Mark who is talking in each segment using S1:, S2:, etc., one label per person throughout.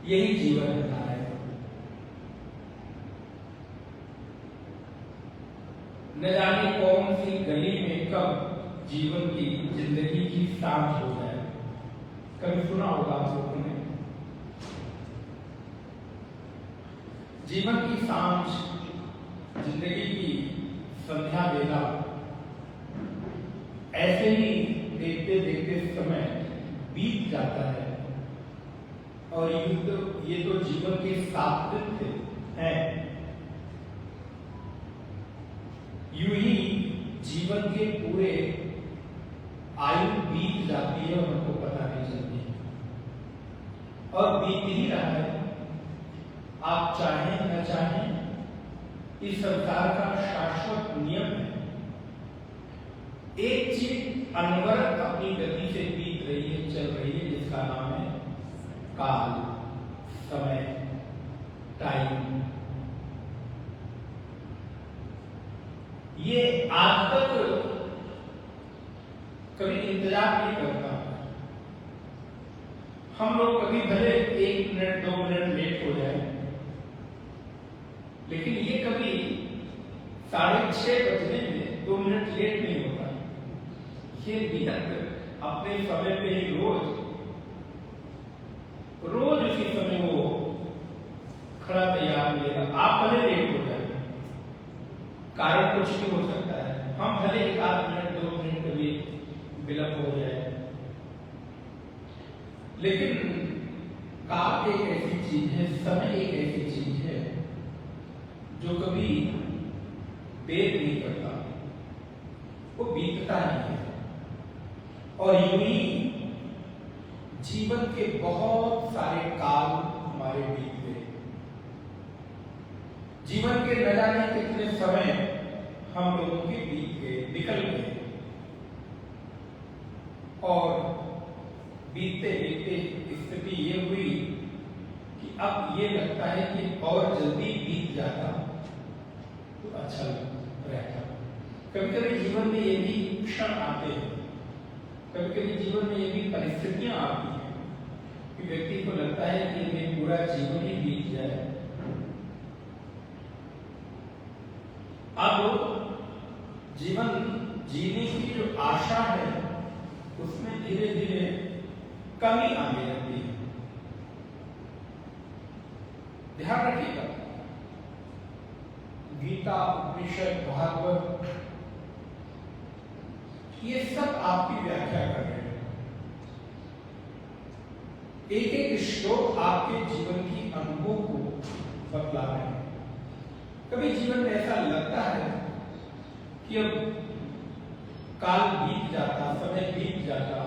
S1: यही जीवन है। न जाने कौन सी गली में कब जीवन की जिंदगी की सांझ हो जाए। कभी सुना होगा आप लोगों ने, जीवन की सांझ, जिंदगी की संध्या बेला। ऐसे ही देखते देखते समय बीत जाता है और ये तो जीवन के सार्थक हैं। यूं ही जीवन के पूरे आयु बीत जाती है और उनको पता नहीं चलती और बीत ही रहा है। आप चाहें न चाहें, इस संसार का शाश्वत नियम है। एक चीज अनवरत अपनी गति से बीत रही है, चल रही है, जिसका नाम है काल, समय, टाइम। ये आज तक कभी इंतजार नहीं करता। हम लोग कभी भले 1 मिनट 2 मिनट लेट हो जाए, लेकिन ये कभी 6:30 बजने में 2 मिनट लेट नहीं होता। ये नियत अपने समय पे ही रोज उसी समय वो खड़ा तैयार मिलेगा। आप भले लेट हो जाए, कारण कुछ भी हो सकता है, हम भले 1 मिनट 2 मिनट कभी विलंब हो जाए, लेकिन काल एक ऐसी चीज है, समय एक ऐसी चीज है जो कभी देर नहीं करता, वो बीतता नहीं है। और यूं ही जीवन के बहुत सारे काल हमारे बीत गए। जीवन के न जाने कितने समय हम लोगों के बीत गए, निकल गए, और बीतते बीतते स्थिति ये हुई कि अब ये लगता है कि और जल्दी बीत जाता तो अच्छा रहता। कभी कभी जीवन में ये भी क्षण आते हैं, कभी कभी जीवन में ये भी परिस्थितियां आती हैं कि व्यक्ति को लगता है कि ये पूरा जीवन ही बीत जाए। अब जीवन जीने की जो आशा है उसमें धीरे धीरे कमी आने लगती है। ध्यान रखिएगा, गीता, उपनिषद, भागवत, ये सब आपकी व्याख्या कर रहे हैं। एक एक श्लोक आपके जीवन की अनुभव को बतला रहे हैं। कभी जीवन में ऐसा लगता है कि अब काल बीत जाता, समय बीत जाता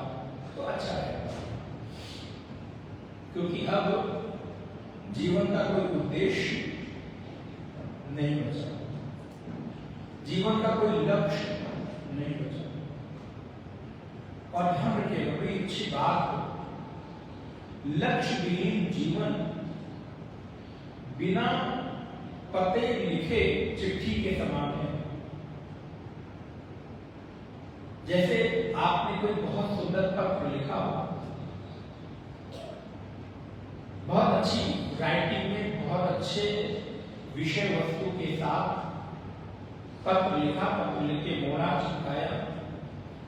S1: तो अच्छा रहता, क्योंकि अब जीवन का कोई उद्देश्य नहीं बचा, जीवन का कोई लक्ष्य नहीं बचा। और ध्यान रखिएगा, बड़ी अच्छी बात, लक्ष्य विहीन जीवन बिना पते लिखे चिट्ठी के समान है। जैसे आपने कोई बहुत सुंदर पत्र लिखा हो, बहुत अच्छी राइटिंग में, बहुत अच्छे विषय वस्तु के साथ पत्र लिखा, पत्र लिख के मोड़ा, चिपकाया।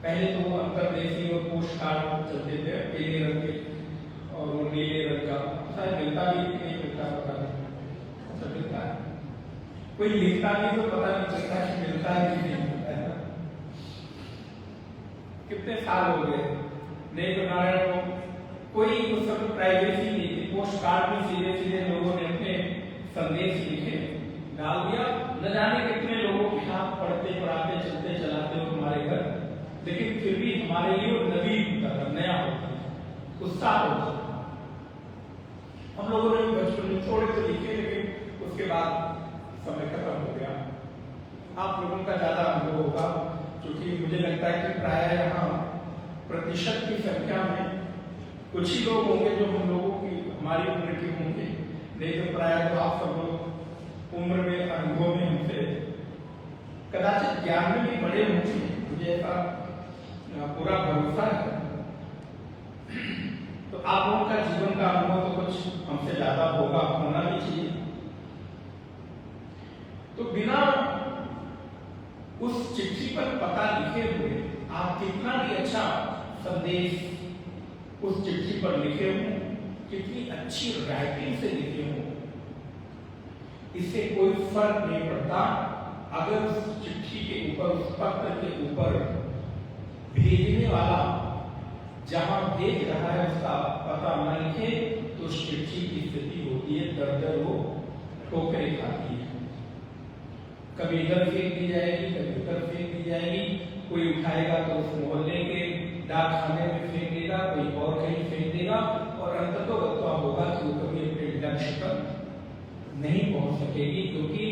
S1: पहले तो वो अंतरदेशी और पोस्ट कार्ड चलते थे, पीले रंग के और वो नीले रंग का, शायद मिलता भी नहीं मिलता, पता नहीं, सब मिलता है। कोई लिखता नहीं तो पता नहीं चलता कि मिलता है कि नहीं मिलता है। कितने साल हो गए नहीं तो नारायण को कोई उस समय प्राइवेसी नहीं थी, पोस्ट कार्ड में सीधे सीधे लोगों ने अपने संदेश लिखे डाल दिया। न जाने कितने लोगों के हाथ पढ़ते पढ़ाते चलते चलाते हो तुम्हारे घर, लेकिन फिर भी हमारे लिए वो नवीन होता था, नया होता था, उत्साह होता था। हम लोगों ने बचपन में थोड़े तो लिखे, लेकिन उसके बाद समय खत्म हो गया। आप लोगों का ज्यादा अनुभव होगा, क्योंकि मुझे लगता है कि प्राय यहाँ प्रतिशत की संख्या में कुछ ही लोग होंगे जो हम लोगों की, हमारी उम्र के होंगे, नहीं तो प्राय तो आप सब लोग उम्र में, अनुभव में हमसे कदाचित ज्ञान में भी बड़े होंगे, मुझे ऐसा पूरा भरोसा है। तो आप लोगों का जीवन का अनुभव तो कुछ हमसे ज्यादा होगा, होना भी चाहिए। तो बिना उस चिट्ठी पर पता लिखे हुए आप कितना भी अच्छा संदेश उस चिट्ठी पर लिखे हो, कितनी अच्छी राइटिंग से लिखे हो, इससे कोई फर्क नहीं पड़ता अगर उस चिट्ठी के ऊपर, उस पत्र के ऊपर भेजने वाला जहां भेज रहा है उसका पता न लिखे तो उस चिट्ठी की स्थिति होती है दर वो ठोकरें खाती है। कभी इधर फेंक दी जाएगी, कभी उधर फेंक दी जाएगी, कोई उठाएगा तो उस मोहल्ले के डाक खाने में फेंक देगा, कोई और कहीं फेंक देगा और अंततः होगा कि वो कभी अपने लक्ष्य पर नहीं पहुंच सकेगी, क्योंकि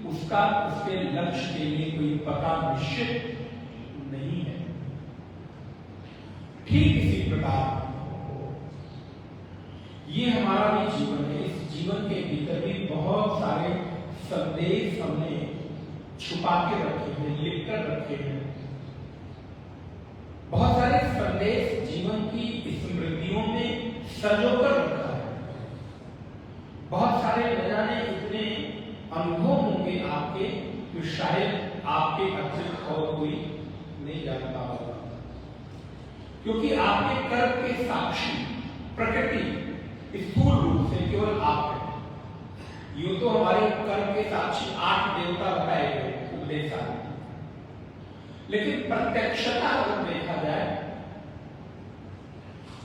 S1: उसका उसके लक्ष्य के लिए कोई पता निश्चित नहीं है। ठीक इसी प्रकार ये हमारा भी जीवन है। इस जीवन के भीतर भी बहुत सारे संदेश हमने छुपा के रखे हैं, लिख कर रखे हैं। बहुत सारे संदेश जीवन की स्मृतियों में संजोकर रखा है। बहुत सारे न जाने इतने अनुभव होंगे आपके जो शायद आपके अतिरिक्त और कोई नहीं जानता होगा, क्योंकि आपके कर्म के साक्षी प्रकृति स्थूल रूप से केवल आप हैं। यूं तो हमारे कर्म के साक्षी 8 देवता बताए गए उपदेश में, लेकिन प्रत्यक्षता अगर देखा जाए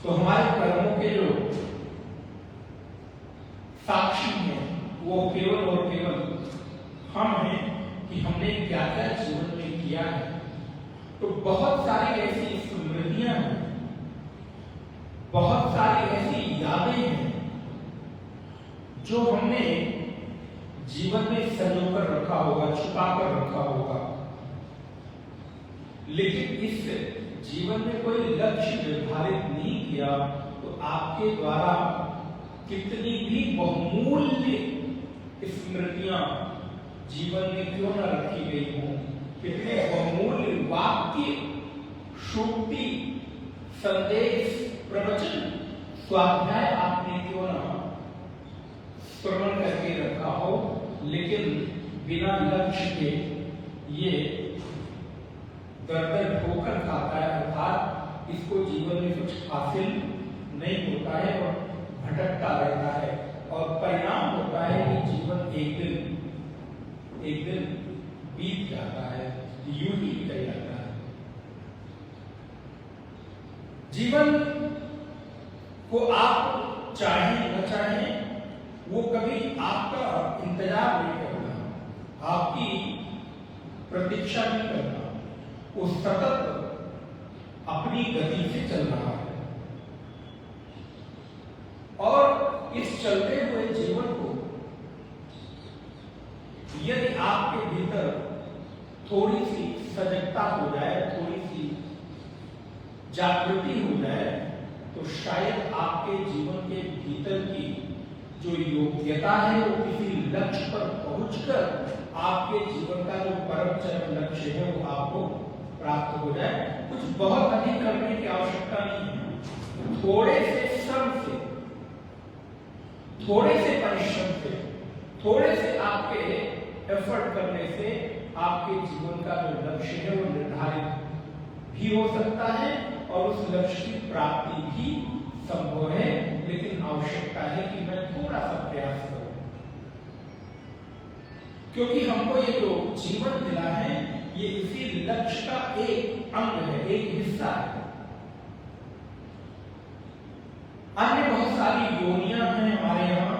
S1: तो हमारे कर्मों के जो साक्षी हैं वो केवल और केवल हम हैं कि हमने क्या क्या जीवन में किया है। तो बहुत सारी ऐसी स्मृतियां हैं, बहुत सारी ऐसी यादें हैं जो हमने जीवन में संजोकर रखा होगा, छुपा कर रखा होगा, लेकिन इस जीवन में कोई लक्ष्य निर्धारित नहीं किया तो आपके द्वारा कितनी भी बहुमूल्य स्मृतियां जीवन में क्यों न रखी गई हो, कितने बहुमूल्य वाक्य, श्रुति, संदेश, प्रवचन, स्वाध्याय आपने क्यों न श्रवण करके रखा हो, लेकिन बिना लक्ष्य के ये दर ठोकर खाता है, अर्थात इसको जीवन में कुछ हासिल नहीं होता है और भटकता रहता है, और परिणाम होता है कि जीवन एक दिन बीत जाता है, यूं ही निकल जाता है। जीवन को आप चाहें न चाहें वो कभी आपका इंतजार नहीं करता, आपकी प्रतीक्षा नहीं करता, वो सतत अपनी गति से चल रहा है। और इस चलते हुए जीवन को यदि आपके भीतर थोड़ी सी सजगता हो जाए, थोड़ी सी जागृति हो जाए, तो शायद आपके जीवन के भीतर की जो योग्यता है वो किसी लक्ष्य पर पहुंचकर आपके जीवन का जो परम चरम लक्ष्य है वो आपको प्राप्त हो जाए। कुछ बहुत अधिक करने की आवश्यकता नहीं है, थोड़े से श्रम से, थोड़े से परिश्रम से, थोड़े से आपके एफर्ट करने से आपके जीवन का जो लक्ष्य है वो निर्धारित भी हो सकता है और उस लक्ष्य की प्राप्ति भी संभव है, लेकिन आवश्यकता है कि मैं थोड़ा सा प्रयास करूं, क्योंकि हमको ये जो जीवन मिला है ये इसी लक्ष्य का एक अंग है, एक हिस्सा है। अन्य बहुत सारी योनियां हैं हमारे यहाँ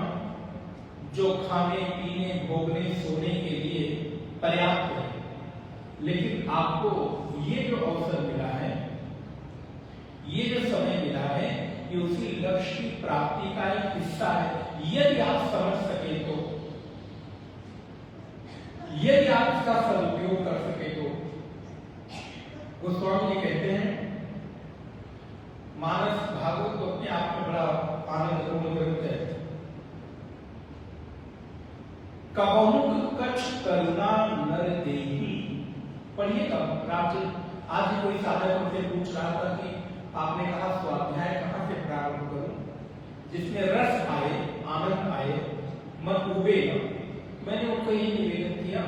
S1: जो खाने पीने भोगने सोने के लिए पर्याप्त है, लेकिन आपको ये जो अवसर मिला है, ये जो समय मिला है, ये उसी लक्ष्य की प्राप्ति का एक हिस्सा है। यदि आप समझ सके तो, यदि आप इसका सदुपयोग कर सके तो, गोस्वामी जी कहते हैं, मानस भागवत तो अपने आप में बड़ा आनंदपूर्ण ग्रंथ है। कबहुक कछ करुणा नर देही, पढ़िएगा रामचंद्र। आज ही कोई साधक मुझसे पूछ रहा था कि आपने कहा स्वाध्याय कहां से प्रारंभ करूं जिसमें रस आए, आनंद आए, मन उबे। मैंने उनको यही निवेदन किया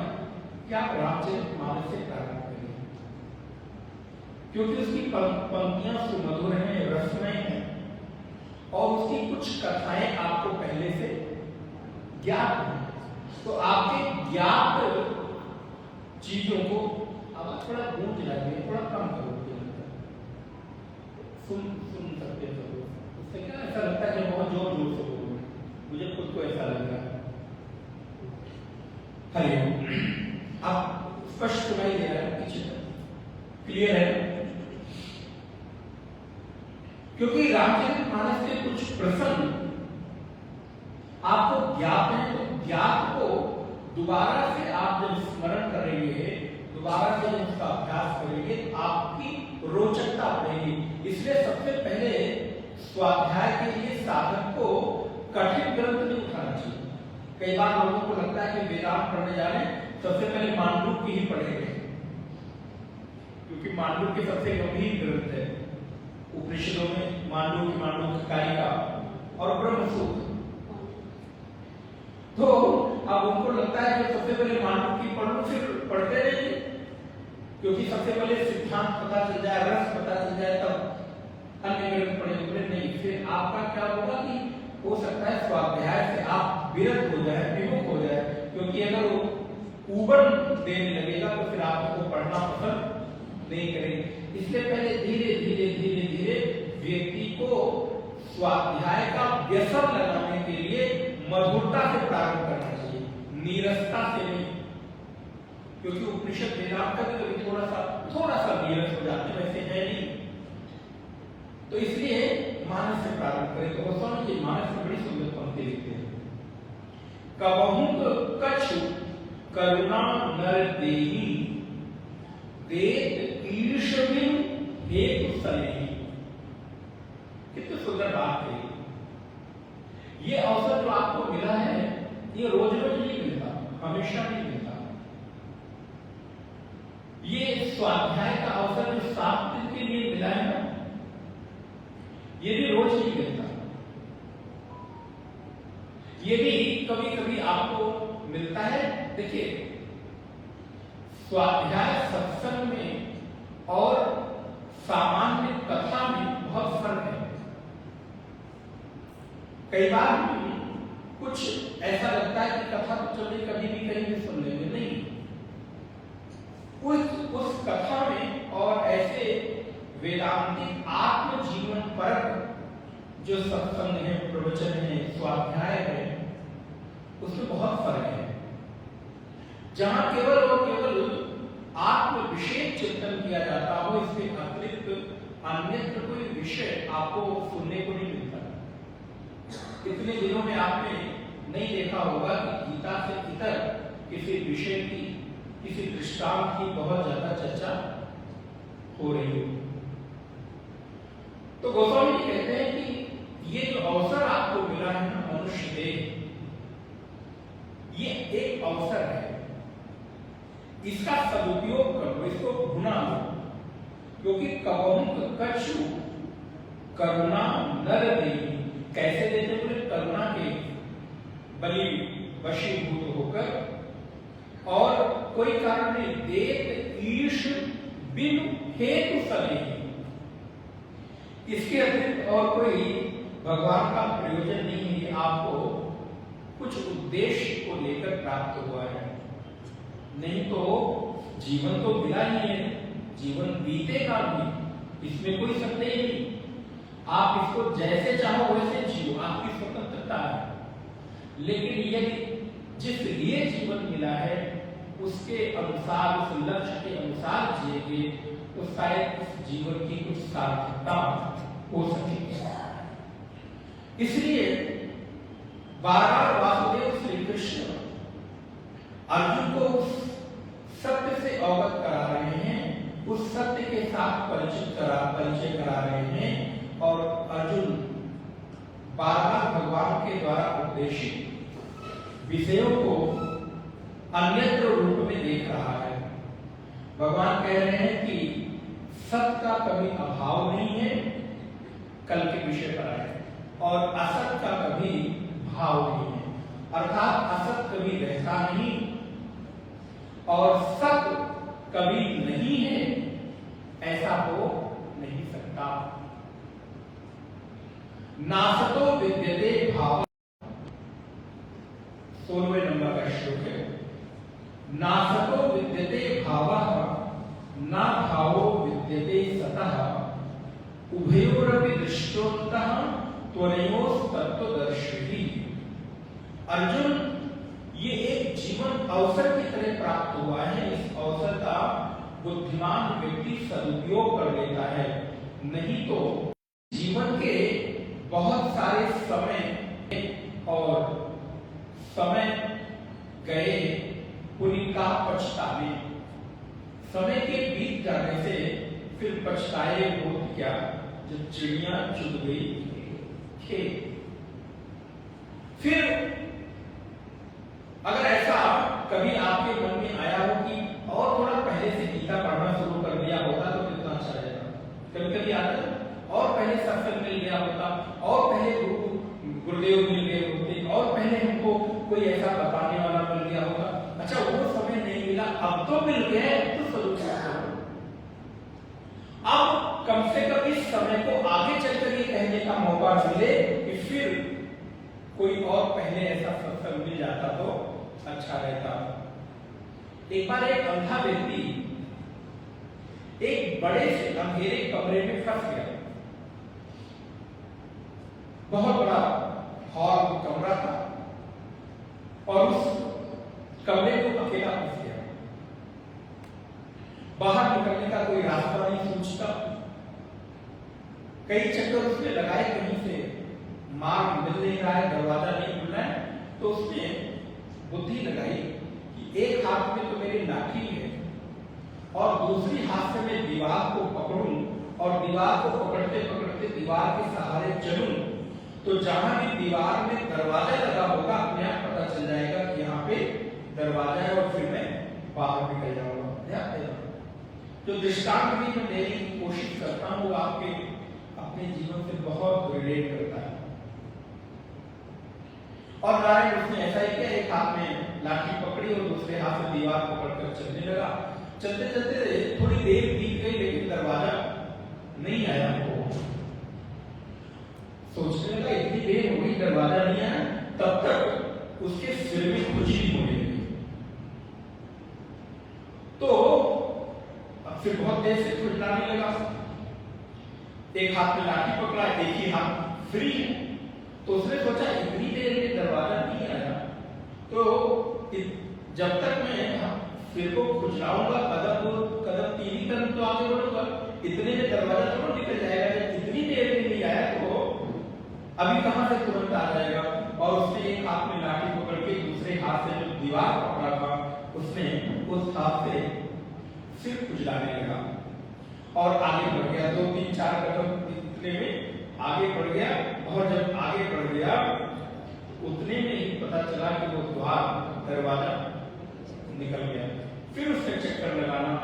S1: कि आप रामचरितमानस से प्रारंभ करिए, क्योंकि उसकी पंक्तियां सुमधुर हैं, रसमय हैं और उसकी कुछ कथाएं आपको पहले से ज्ञात हैं। तो आपके ज्ञात चीजों को अब थोड़ा गूंज लाइए, थोड़ा कम करो, सुन सकते हो। उससे क्या ऐसा लगता है कि बहुत जोर जोर से बोलो, मुझे खुद को ऐसा लग रहा है। हरिओम। आप स्पष्ट सुनाई दे रहा है पीछे तक, क्लियर है? क्योंकि रामचरितमानस के कुछ प्रसंग आपको ज्ञात है, तो ज्ञात को दोबारा से आप जब स्मरण करेंगे, दोबारा से जब उसका अभ्यास करेंगे, आपकी रोचकता बढ़ेगी। इसलिए सबसे पहले स्वाध्याय के लिए साधक को कठिन ग्रंथ नहीं उठाना चाहिए। कई बार लोगों को लगता है कि वेदांत पढ़ने जा रहे हैं, सबसे पहले मांडूक्य की ही पढ़ेंगे, क्योंकि मांडूक्य सबसे गंभीर ग्रंथ है उपनिषदों में। मांडूक्य कारिका और ब्रह्मसूत्र। तो अब उनको लगता है कि सबसे पहले मांडूक्य पढ़ लो, फिर पढ़ते रहिए, क्योंकि सबसे पहले सिद्धांत पता चल जाए, रस पता चल जाए, तब अन्य ग्रंथ पढ़ेंगे। नहीं, फिर आपका क्या होगा कि हो सकता है स्वाध्याय से आप विरक्त हो जाए, विमुख हो जाए, क्योंकि अगर वो उबन देने लगेगा तो फिर आप उसको पढ़ना पसंद नहीं करेंगे। इसलिए पहले धीरे धीरे धीरे धीरे व्यक्ति को स्वाध्याय का व्यसन लगाने के लिए मधुरता से प्रारंभ करना चाहिए, नीरसता से नहीं, क्योंकि उपनिषद वेदांत का भी थोड़ा सा नीरस हो जाते, वैसे है नहीं। तो इसलिए मानस से प्रारंभ करें। तो गोस्वामी जी मानस में बड़ी सुंदर पंक्ति लिखते हैं, कबहुक कछु करुणा नर देहि, देत ईर्ष्यविन हेतु सनेहि। कितनी सुंदर बात है। ये अवसर जो आपको मिला है, ये रोज रोज नहीं मिलता, हमेशा नहीं मिलता। ये स्वाध्याय का अवसर जो 7 दिन के लिए मिला है ना, ये भी रोज नहीं मिलता। ये भी कभी कभी आपको मिलता है। देखिए, स्वाध्याय सत्संग में और सामान्य कथा में बहुत फर्क है। कई बार कुछ ऐसा लगता है कि कथा तो चलिए कभी भी कहीं भी सुन लेंगे, नहीं, उस कथा में और ऐसे वेदांतिक आत्म जीवन परक जो सत्संग है, प्रवचन है, स्वाध्याय है, उसमें बहुत फर्क है। जहां केवल और केवल आत्म विषेक चिंतन किया जाता हो, इसके अतिरिक्त अन्यत्र कोई विषय आपको सुनने को नहीं मिलता। इतने दिनों में आपने नहीं देखा होगा कि गीता से इतर किसी विषय की, किसी दृष्टांत की बहुत ज्यादा चर्चा हो रही हो। तो गोस्वामी जी कहते हैं कि ये जो अवसर आपको मिला है ना, मनुष्य देह, ये एक अवसर है, इसका सदुपयोग करो, इसको भुना लो, क्योंकि कबहुक कछु करुणा नर देहि। कैसे देते हुए? करुणा के बलि वशीभूत होकर, और कोई कारण नहीं, देत ईश बिन हेतु सनेहि। इसके अतिरिक्त और कोई भगवान का प्रयोजन नहीं है, ये आपको कुछ उद्देश्य को लेकर प्राप्त हुआ है। नहीं तो जीवन तो मिला ही है, जीवन बीतेगा भी, इसमें कोई संदेह नहीं। आप इसको जैसे चाहो वैसे जियो, आपकी स्वतंत्रता है। लेकिन यदि जिस लिए जीवन मिला है उसके अनुसार, उस लक्ष्य के अनुसार जिएंगे तो शायद उस जीवन की कुछ सार्थकता हो सकेगी। इसलिए बार-बार वासुदेव श्री कृष्ण अर्जुन को उस सत्य से अवगत करा रहे हैं, उस सत्य के साथ परिचय करा रहे हैं, और अर्जुन बार-बार भगवान के द्वारा उपदेशित विषयों को अन्यत्र रूप में देख रहा है। भगवान कह रहे हैं कि सत्य का कभी अभाव नहीं है, कल के विषय पर आए, और असत का कभी भाव नहीं है, अर्थात असत कभी रहता नहीं और सत्य कभी नहीं है, ऐसा हो नहीं सकता। नासतो विद्यते भाव, 16वें नंबर का श्लोक है। नासतो विद्यते भावः न भावो विद्यते सतः उभयोरपि दृष्टोन्तः त्वनयोस्तत्त्वदर्शिः। अर्जुन, ये एक जीवन अवसर की तरह प्राप्त हुआ है। इस अवसर का बुद्धिमान व्यक्ति सदुपयोग कर लेता है, नहीं तो जीवन के बहुत सारे समय और समय गए पुण्य का पछतावे। समय के बीत जाने से फिर पछताए हो क्या, जब चिड़िया चुग गई खेत। फिर अगर ऐसा कभी आपके मन में आया हो कि और थोड़ा पहले से गीता पढ़ना शुरू कर दिया होता तो कितना अच्छा रहेगा। कभी कभी आता है और पहले सत्संग मिल गया होता, और पहले गुरुदेव मिल गए होते, और पहले हमको कोई ऐसा बताने वाला मिल गया होता। अच्छा, वो समय नहीं मिला, अब तो मिल गया, तो अब कम से कम इस समय को आगे चलकर ये कहने का मौका मिले कि फिर कोई और पहले ऐसा सत्संग मिल जाता तो अच्छा रहता। एक बार एक अंधा व्यक्ति एक बड़े से अंधेरे कमरे में फंस गया। बहुत बड़ा हॉल कमरा था और उस कमरे को अकेला फंस गया। बाहर निकलने का कोई रास्ता नहीं सूझता। कई चक्कर उसने लगाए, कहीं से मार्ग मिल नहीं रहा है, दरवाजा नहीं खुल रहा है। तो उसने बुद्धि लगाई कि एक हाथ में तो मेरी लाठी है और दूसरी हाथ से मैं दीवार को पकड़ूं और दीवार को पकड़ते पकड़ते दीवार के सहारे चलूं, तो जहां भी दीवार में दरवाजा लगा होगा अपने आप पता चल जाएगा कि यहाँ पे दरवाजा है, और फिर मैं बाहर निकल जाऊंगा। जो दृष्टांत भी मैं देने की कोशिश करता हूँ, आपके अपने जीवन से बहुत रिलेट करता है। और नारायण उसने ऐसा ही किया, एक हाथ में लाठी पकड़ी और दूसरे हाथ से दीवार पकड़कर चलने लगा। चलते चलते थोड़ी देर बीत गई, लेकिन दरवाजा नहीं आया। वो सोचने लगा इतनी देर हो गई, दरवाजा नहीं आया। तब तक उसके सिर में खुजली होने लगी। तो फिर बहुत देर से खुजलाने लगा। एक हाथ में लाठी पकड़ा, एक ही हाथ फ्री है। तो उसने सोचा इतनी देर में दरवाजा नहीं आया, तो जब तक मैं सिर को खुजलाऊंगा, कदम 3 कदम तो आगे बढ़ूंगा, इतने में दरवाजा थोड़ा निकल जाएगा। जब इतनी देर में नहीं आया तो अभी कहां से तुरंत आ जाएगा। और उसने एक हाथ में लाठी पकड़ के दूसरे हाथ से जो दीवार पकड़ा था, उसने उस हाथ से सिर खुजलाने लगा और आगे बढ़ गया। 2, 3, 4 कदम इतने में आगे बढ़ गया। और जब आगे बढ़ गया उतने में ही पता चला कि वो द्वार दरवाजा निकल गया। फिर उसने चक्कर लगाना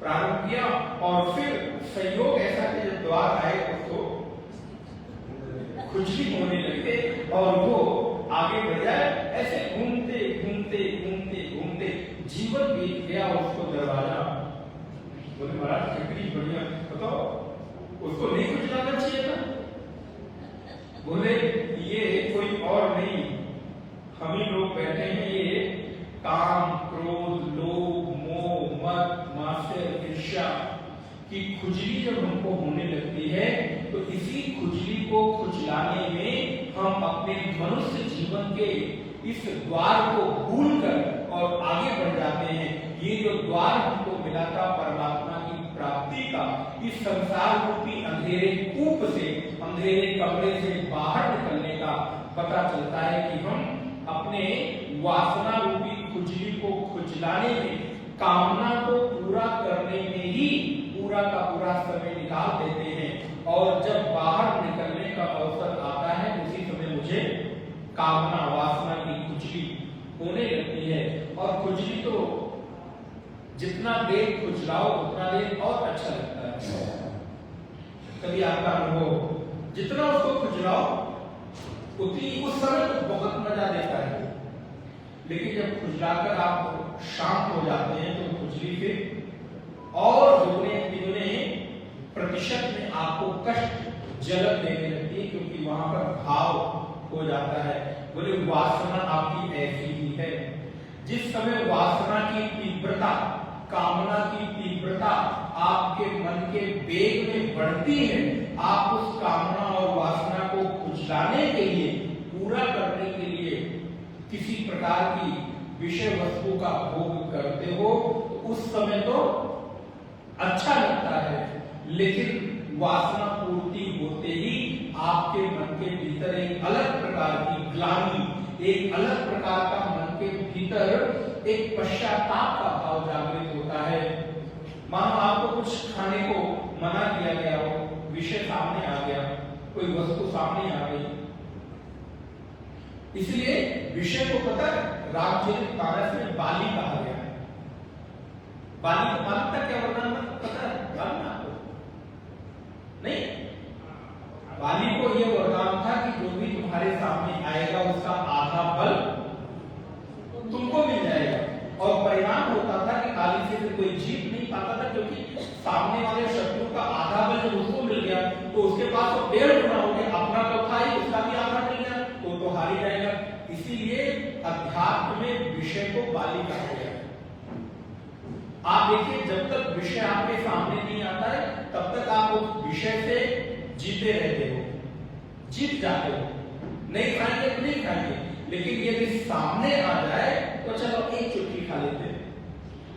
S1: प्रारंभ किया और फिर संयोग ऐसा कि जब द्वार आए उसको खुजली होने लगे और वो आगे बढ़ जाए। ऐसे घूमते घूमते घूमते घूमते जीवन बीत गया। उसको दरवाजा बोले महाराज कितनी बढ़िया, बताओ उसको नहीं खुजलाना चाहिए था। बोले ये कोई और नहीं, हम ही लोग बैठे हैं। ये काम, क्रोध, लोभ, मोह, मद, मात्सर्य, ईर्ष्या की खुजली जब हमको होने लगती है, तो इसी खुजली को खुजलाने में हम अपने मनुष्य जीवन के इस द्वार को भूलकर और आगे बढ़ जाते हैं। ये जो द्वार हमको मिला था परमात्मा की प्राप्ति का, इस संसार रूपी अंधेरे कूप से, अंधेरे कमरे से बाहर निकलने का पता चलता है कि हम अपने वासना रूपी खुजली को खुजलाने में, कामना को पूरा करने में ही पूरा का पूरा समय निकाल देते हैं। और जब बाहर निकलने का अवसर आता है, उसी समय मुझे कामना, वासना की खुजली होने लगती है। और खुजली तो जितना देर खुजलाओ उतना देर और अच्छा लगता है। कभी आपका अनुभव, जितना उसको खुजलाओ उतनी उस समय तो बहुत मजा देता है, लेकिन जब खुजलाकर आप शांत हो जाते हैं तो खुजली फिर और दुगने प्रतिशत में आपको कष्ट जलन देने लगती है, क्योंकि वहां पर भाव हो जाता है। बोले वासना आपकी ऐसी ही है। जिस समय वासना की तीव्रता, कामना की तीव्रता आपके मन के वेग में बढ़ती है, आप उस कामना और वासना को कुचलाने के लिए, पूरा करने के लिए किसी प्रकार की विषय वस्तु का भोग करते हो, उस समय तो अच्छा लगता है, लेकिन वासना पूर्ति होते ही आपके मन के भीतर एक अलग प्रकार की ग्लानि, एक अलग प्रकार का मन के भीतर एक पश्चाताप का भाव जागृत होता है। मानो आपको कुछ खाने को मना किया गया हो, विषय सामने आ गया, कोई वस्तु सामने आ गई, इसलिए विषय को पता है, रामचरितमानस में बाली कहा गया है। बाली का बाल का क्या वर्णन पता है? जानना आपको नहीं? बाली को यह वरदान था कि जो भी तुम्हारे सामने आएगा उसका आधा फल तुमको मिल जाएगा, और परिणाम होता था कि काली से फिर कोई जीत नहीं पाता था, क्योंकि सामने वाले शत्रु का आधा बल जब उसको मिल गया तो उसके पास तो 1.5 गुना हो गया, अपना तो था ही, उसका भी आधा मिल गया तो हार ही जाएगा। इसीलिए अध्यात्म में विषय को बाली कहा गया। आप देखिए, जब तक विषय आपके सामने नहीं आता है तब तक आप उस विषय से जीते रहते हो, जीत जाते हो। नहीं खाएंगे तो नहीं खाएंगे, लेकिन यदि सामने आ जाए तो चलो एक चुटकी खा लेते हैं,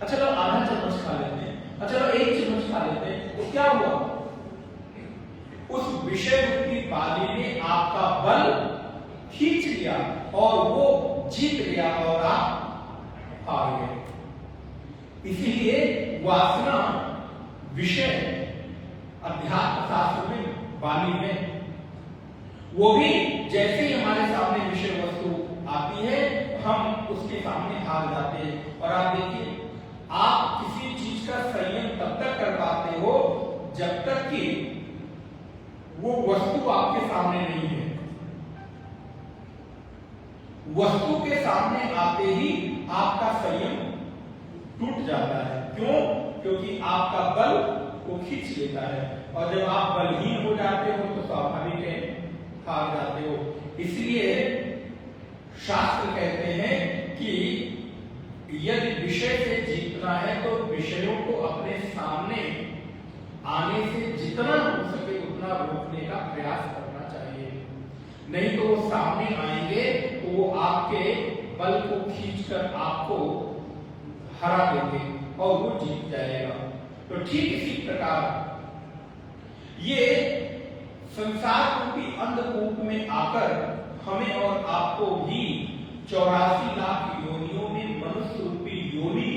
S1: अच्छा चलो आधा चम्मच खा लेते हैं, अच्छा चलो एक चम्मच खा लेते हैं, तो क्या हुआ? उस विषय रूपी बाली ने आपका बल खींच लिया और वो जीत गया और आप हार गए। इसीलिए वासना विषय अध्यात्म शास्त्र में बाली में, वो भी जैसे ही हमारे सामने विषय वस्तु आती है हम उसके सामने हार जाते हैं। और आप देखिए, आप किसी चीज का संयम तब तक कर पाते हो जब तक कि वो वस्तु आपके सामने नहीं है। वस्तु के सामने आते ही आपका संयम टूट जाता है। क्यों? क्योंकि आपका बल को खींच लेता है, और जब आप बलहीन हो जाते हो तो स्वाभाविक है हार जाते हो। इसलिए शास्त्र कहते हैं कि यदि विषय से जीतना है तो विषयों को अपने सामने आने से जितना हो सके उतना रोकने का प्रयास करना चाहिए, नहीं तो वो सामने आएंगे तो वो आपके बल को खींचकर आपको हरा देंगे और वो जीत जाएगा। तो ठीक इसी प्रकार ये संसार रूपी अंधकूप में आकर हमें और आपको भी 84 लाख योनियों में मनुष्य रूपी योनि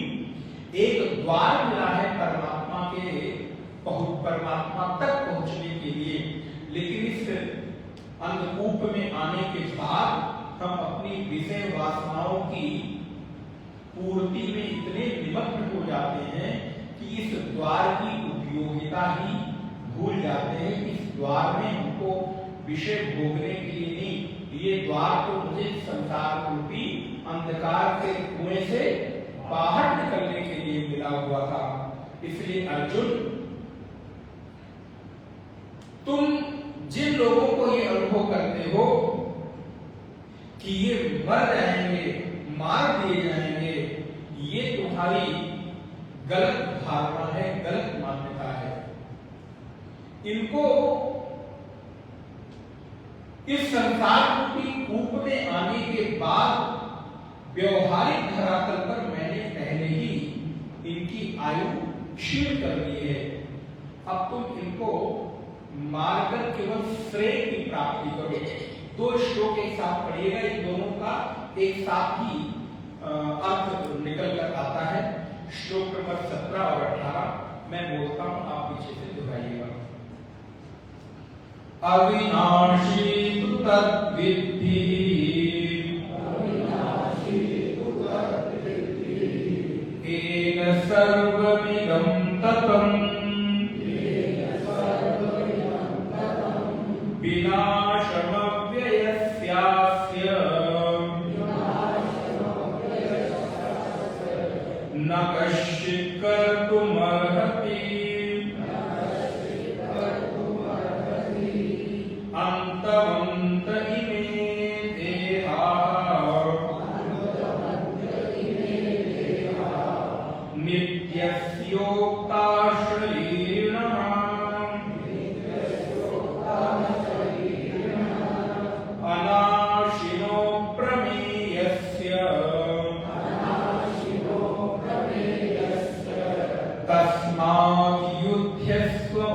S1: एक द्वार मिला है परमात्मा तक पहुंचने के लिए। लेकिन इस अंधकूप में आने के बाद हम अपनी विषय वासनाओं की पूर्ति में इतने निमग्न हो जाते हैं कि इस द्वार की उपयोगिता ही भूल जाते हैं। इस द्वार में हमको विषय भोगने के लिए नहीं, ये द्वार तो मुझे संसार रूपी अंधकार के कुएं से बाहर निकलने के लिए मिला हुआ था। इसलिए अर्जुन, तुम जिन लोगों को ये अनुभव करते हो कि ये मर जाएंगे, मार दिए जाएंगे, ये तुम्हारी गलत धारणा है, गलत मान्यता है। इनको इस संसार रूपी कूप में आने के बाद व्यवहारिक धरातल पर मैंने पहले ही इनकी आयु क्षीण कर दी है। अब तुम इनको मारकर केवल श्रेय की प्राप्ति करो। 2 श्लोक एक साथ पढ़िएगा, इन दोनों का एक साथ ही अर्थ निकल कर आता है। श्लोक नंबर 17 और 18 मैं बोलता हूं, आप पीछे से दोहराइएगा। अविनाशी तु तद्विद्धि, येन सर्वमिदं ततम्, विनाशमव्ययस्यास्य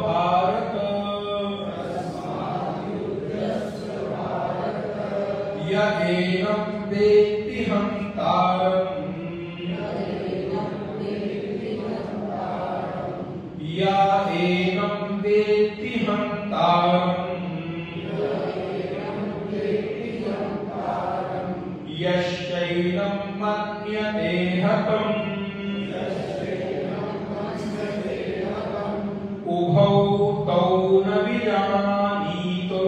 S1: भारत यदेनं वेत्ति हन्तारम् यदेनं वेत्ति हन्तारम् यश्चैनं मन्यते हतम् उभौ तौ न विजानीतो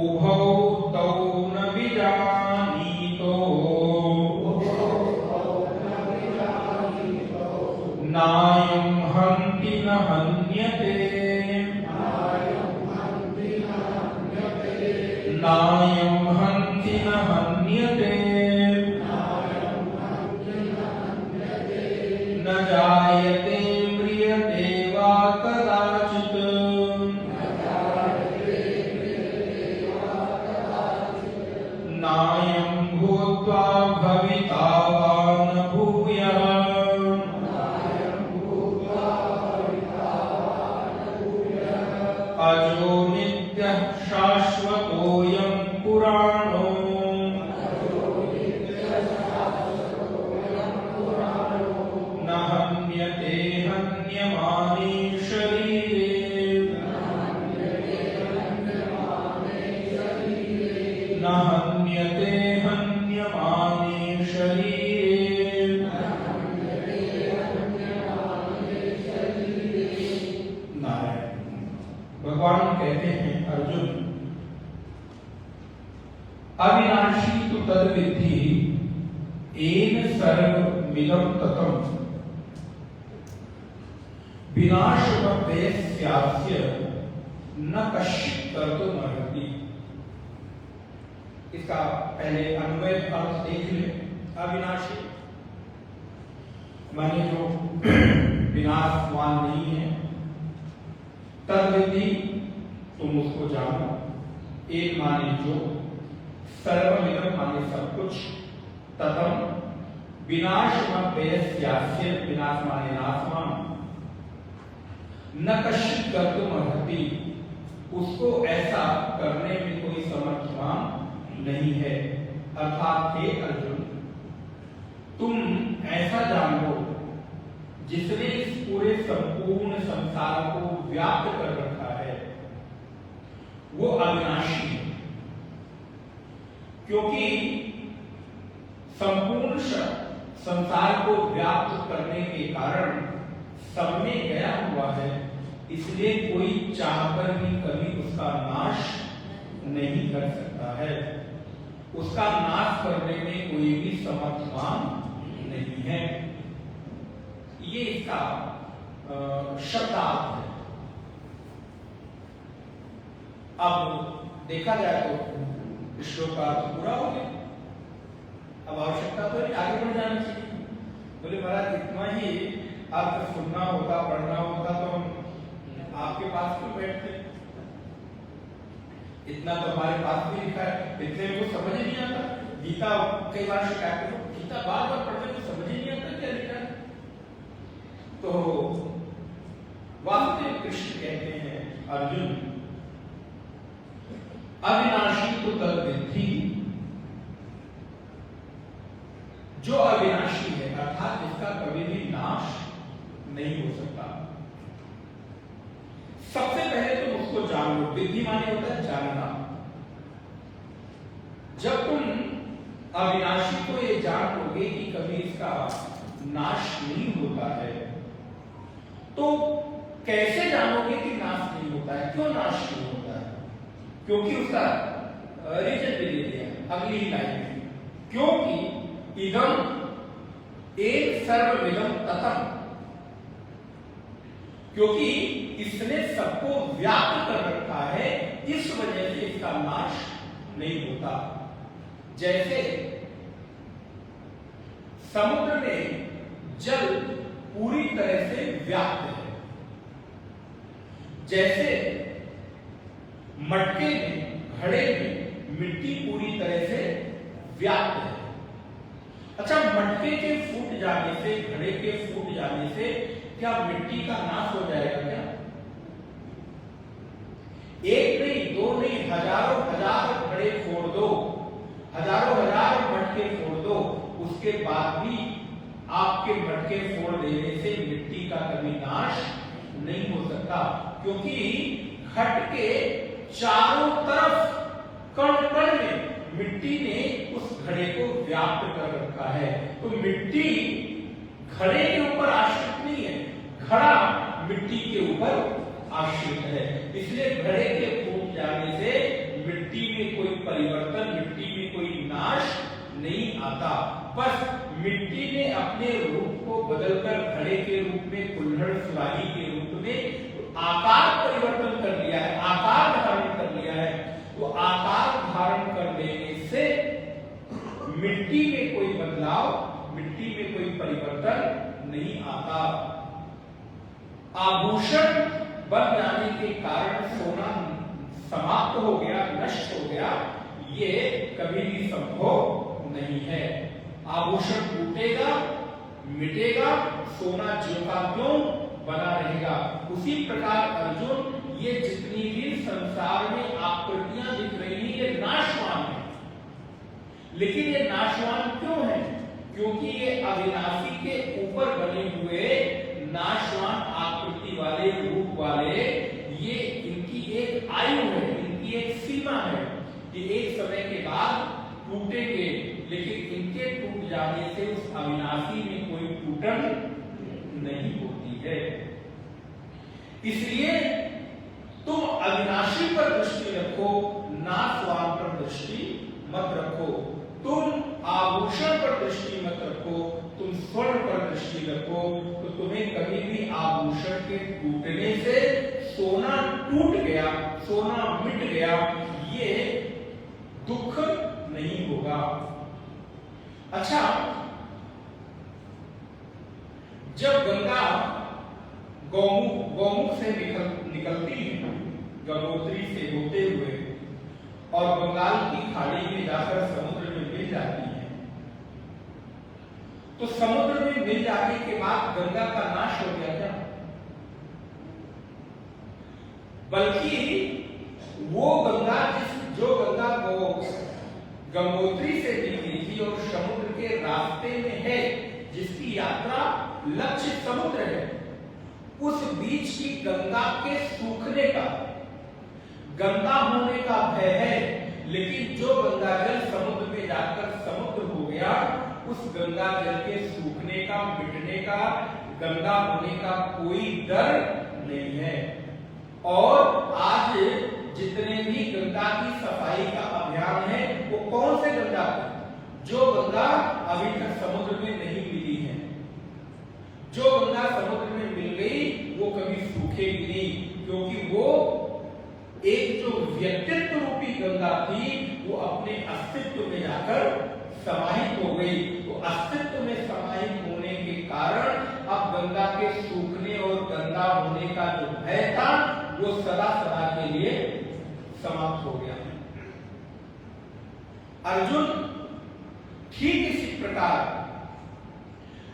S1: उभौ तौ न विजानीतो नायं हन्ति न हन्यते नायं हन्ति न हन्यते न जायते म्रियते वा कदाचित् नायं भूत्वा भविता वा न भूयः अजो नित्यः शाश्वतोऽयं पुराणो न हन्यते हन्यमाने शरीरे न हन्यते हन्यमाने शरीरे नारायण। भगवान कहते हैं अर्जुन अविनाशी तु तद्विद्धि येन सर्वमिदं ततं विनाशोपदेश्यास्य न कश्चित् कर्तुमर्हति। इसका पहले अन्वय अर्थ देख ले। अविनाशी माने जो विनाशवान नहीं है, तद्विद्धि तुम उसको जानो, एक माने जो, सर्वमिदं माने सब कुछ, ततम विनाशोपदेश्यास्य विनाश माने नाशवान, न कश्चित् कर्तुमर्हति उसको ऐसा करने में कोई समर्थवान नहीं है। अर्थात हे अर्जुन तुम ऐसा जान लो जिसने इस पूरे संपूर्ण संसार को व्याप्त कर रखा है वो अविनाशी है, क्योंकि संपूर्ण संसार को व्याप्त करने के कारण सब में गया हुआ है, इसलिए कोई चाहकर भी कभी उसका नाश नहीं कर सकता है। उसका नाश करने में कोई भी समर्थवान नहीं है। ये इसका शब्दार्थ है। अब देखा जाए तो श्लोक का अर्थ पूरा हो गया। अब आवश्यकता तो नहीं आगे बढ़ जाना चाहिए। बोले महाराज इतना ही अर्थ सुनना होता, पढ़ना होता तो हम आपके पास क्यों बैठते? इतना तो हमारे पास भी लिखा है, इतने में कुछ समझ ही नहीं आता। गीता कई बार शिकायत करो, गीता बार बार पढ़ने को समझ ही नहीं आता क्या लिखा है। तो वासुदेव कृष्ण कहते हैं अर्जुन अविनाशी तो तद्विद्धि, जो अविनाशी है अर्थात जिसका कभी भी नाश नहीं हो सकता। सबसे पहले तुम उसको जान लो। विद्धि माने होता है जानना। जब तुम अविनाशी को ये जान लोगे कि कभी इसका नाश नहीं होता है, तो कैसे जानोगे कि नाश नहीं होता है? क्यों नाश नहीं होता है? क्योंकि उसका रीजन भी दे दिया अगली ही लाइन में, क्योंकि इदम एक सर्वमिदं ततम्, क्योंकि इसने सबको व्याप्त कर रखा है, इस वजह से इसका नाश नहीं होता। जैसे समुद्र में जल पूरी तरह से व्याप्त है, जैसे मटके में, घड़े में मिट्टी पूरी तरह से व्याप्त है। अच्छा, मटके के फूट जाने से, घड़े के फूट जाने से क्या मिट्टी का नाश हो जाएगा क्या? एक नहीं, दो नहीं, हजारों हजार घड़े फोड़ दो, हजारों हजार मटके फोड़ दो, उसके बाद भी आपके मटके फोड़ देने से मिट्टी का कभी नाश नहीं हो सकता, क्योंकि घट के चारों तरफ कण कण में मिट्टी ने उस घड़े को व्याप्त कर रखा है। तो मिट्टी घड़े के ऊपर आश्रित नहीं है, घड़ा मिट्टी के ऊपर आश्रित है। इसलिए घड़े के फूट जाने से मिट्टी में कोई परिवर्तन, मिट्टी में कोई नाश नहीं आता। बस मिट्टी ने अपने रूप को बदलकर घड़े के रूप में, कुल्हड़ सुराही के रूप में आकार परिवर्तन कर लिया है, आकार धारण कर लिया है। तो आकार धारण कर लेने से मिट्टी में कोई बदलाव, मिट्टी में कोई परिवर्तन नहीं आता। आभूषण बन जाने के कारण सोना समाप्त हो गया, नष्ट हो गया, ये कभी भी संभव नहीं है। आभूषण टूटेगा, मिटेगा, सोना ज्यों का त्यों बना रहेगा। उसी प्रकार अर्जुन, ये जितनी भी संसार में आकृतियां दिख रही हैं, ये नाशवान है। लेकिन ये नाशवान क्यों है? क्योंकि ये अविनाशी के ऊपर बने हुए नाशवान आकृति वाले, रूप वाले, ये इनकी एक आयु है, इनकी एक सीमा है कि एक समय के बाद टूटेंगे, लेकिन इनके टूट जाने से उस अविनाशी में कोई टूटन नहीं होती है। इसलिए तुम अविनाशी पर दृष्टि रखो, नाशवान पर दृष्टि मत रखो। तुम आभूषण पर दृष्टि मत रखो, तुम स्वर्ण पर दृष्टि रखो, तो तुम्हें कभी भी आभूषण के टूटने से सोना टूट गया, सोना मिट गया, ये दुख नहीं होगा। अच्छा, जब गंगा गौमुख से निकलती है, गंगोत्री से होते हुए, और बंगाल की खाड़ी में जाकर समुद्र में मिल जाती है, तो समुद्र में मिल जाने के बाद गंगा का नाश हो गया क्या? बल्कि वो गंगा, जो गंगा गंगोत्री से निकली थी और समुद्र के रास्ते में है, जिसकी यात्रा लक्ष्य समुद्र है, उस बीच की गंगा के सूखने का, गंदा होने का भय है। लेकिन जो गंगा जल समुद्र में जाकर समुद्र हो गया, उस गंगा जल के सूखने का, मिटने का, गंदा होने का कोई डर नहीं है। और आज जितने भी गंगा की सफाई का अभियान है, वो कौन से गंगा? जो गंगा अभी तक समुद्र में नहीं मिली है। जो गंगा समुद्र में मिल गई, वो कभी सूखेगी नहीं, क्योंकि वो एक जो व्यक्तित्व रूपी गंगा थी, वो अपने अस्तित्व में जाकर समाहित हो गई। तो अस्तित्व में समाहित होने के कारण अब गंगा के सूखने और गंदा होने का जो भय था, वो सदा सदा के लिए समाप्त हो गया। अर्जुन, ठीक इसी प्रकार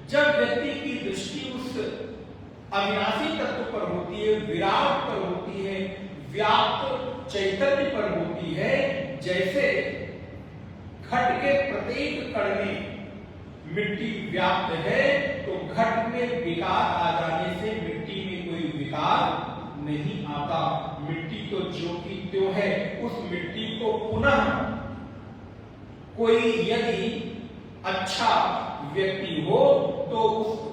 S1: जब व्यक्ति की दृष्टि उस अविनाशी तत्व पर होती है, विराट पर होती है, व्याप्त चैतन्य पर होती है, जैसे घट के प्रत्येक कण में मिट्टी व्याप्त है, तो घट में विकार आ जाने से मिट्टी में कोई विकार नहीं आता। मिट्टी तो ज्यों की त्यों है। उस मिट्टी को पुनः कोई यदि अच्छा व्यक्ति हो, तो उस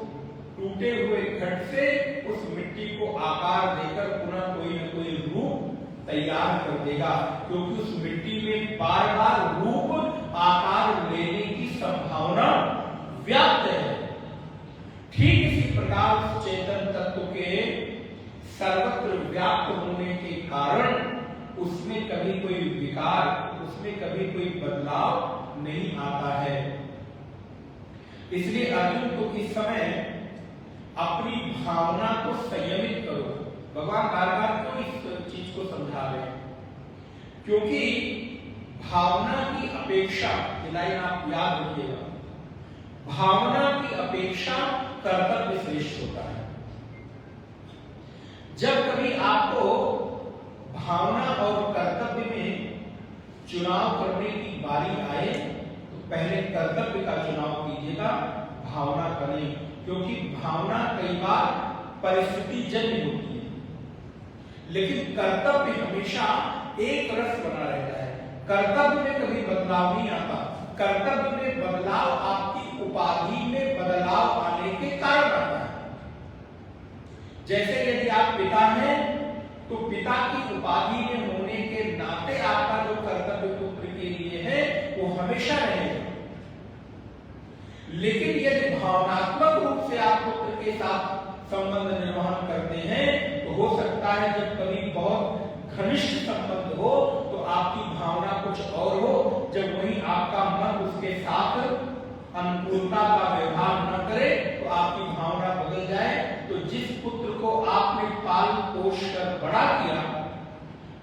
S1: टूटे हुए घट से उस मिट्टी को आकार देकर पुनः कोई न कोई रूप तैयार कर देगा, क्योंकि उस मिट्टी में बार बार रूप आकार लेने की संभावना व्याप्त है। ठीक इसी प्रकार चेतन तत्व के सर्वत्र व्याप्त होने के कारण उसमें कभी कोई विकार, उसमें कभी कोई बदलाव नहीं आता है। इसलिए अर्जुन को इस समय अपनी भावना को संयमित करो। भगवान बार बार क्यों इस चीज को समझा रहे हैं? क्योंकि भावना की अपेक्षा, ये लाइन आप याद रखिएगा, भावना की अपेक्षा कर्तव्य श्रेष्ठ होता है। जब कभी आपको भावना और कर्तव्य में चुनाव करने की बारी आए तो पहले कर्तव्य का चुनाव कीजिएगा, भावना का नहीं, क्योंकि भावना कई बार परिस्थिति जन्य होती है, लेकिन कर्तव्य हमेशा एक रस बना रहता है। कर्तव्य में कभी बदलाव नहीं आता। कर्तव्य में बदलाव आपकी उपाधि में बदलाव आने के कारण आता है। जैसे यदि आप पिता हैं तो पिता की उपाधि में होने के नाते आपका जो कर्तव्य पुत्र के लिए है वो हमेशा रहेगा। लेकिन यदि भावनात्मक रूप से आप पुत्र के साथ संबंध निर्वहन करते हैं तो हो सकता है जब कभी बहुत घनिष्ठ संबंध हो तो आपकी भावना कुछ और हो, जब वही आपका मन उसके साथ अनुकूलता का व्यवहार न करे तो आपकी भावना बदल जाए। तो जिस पुत्र को आपने पाल पोष कर बड़ा किया,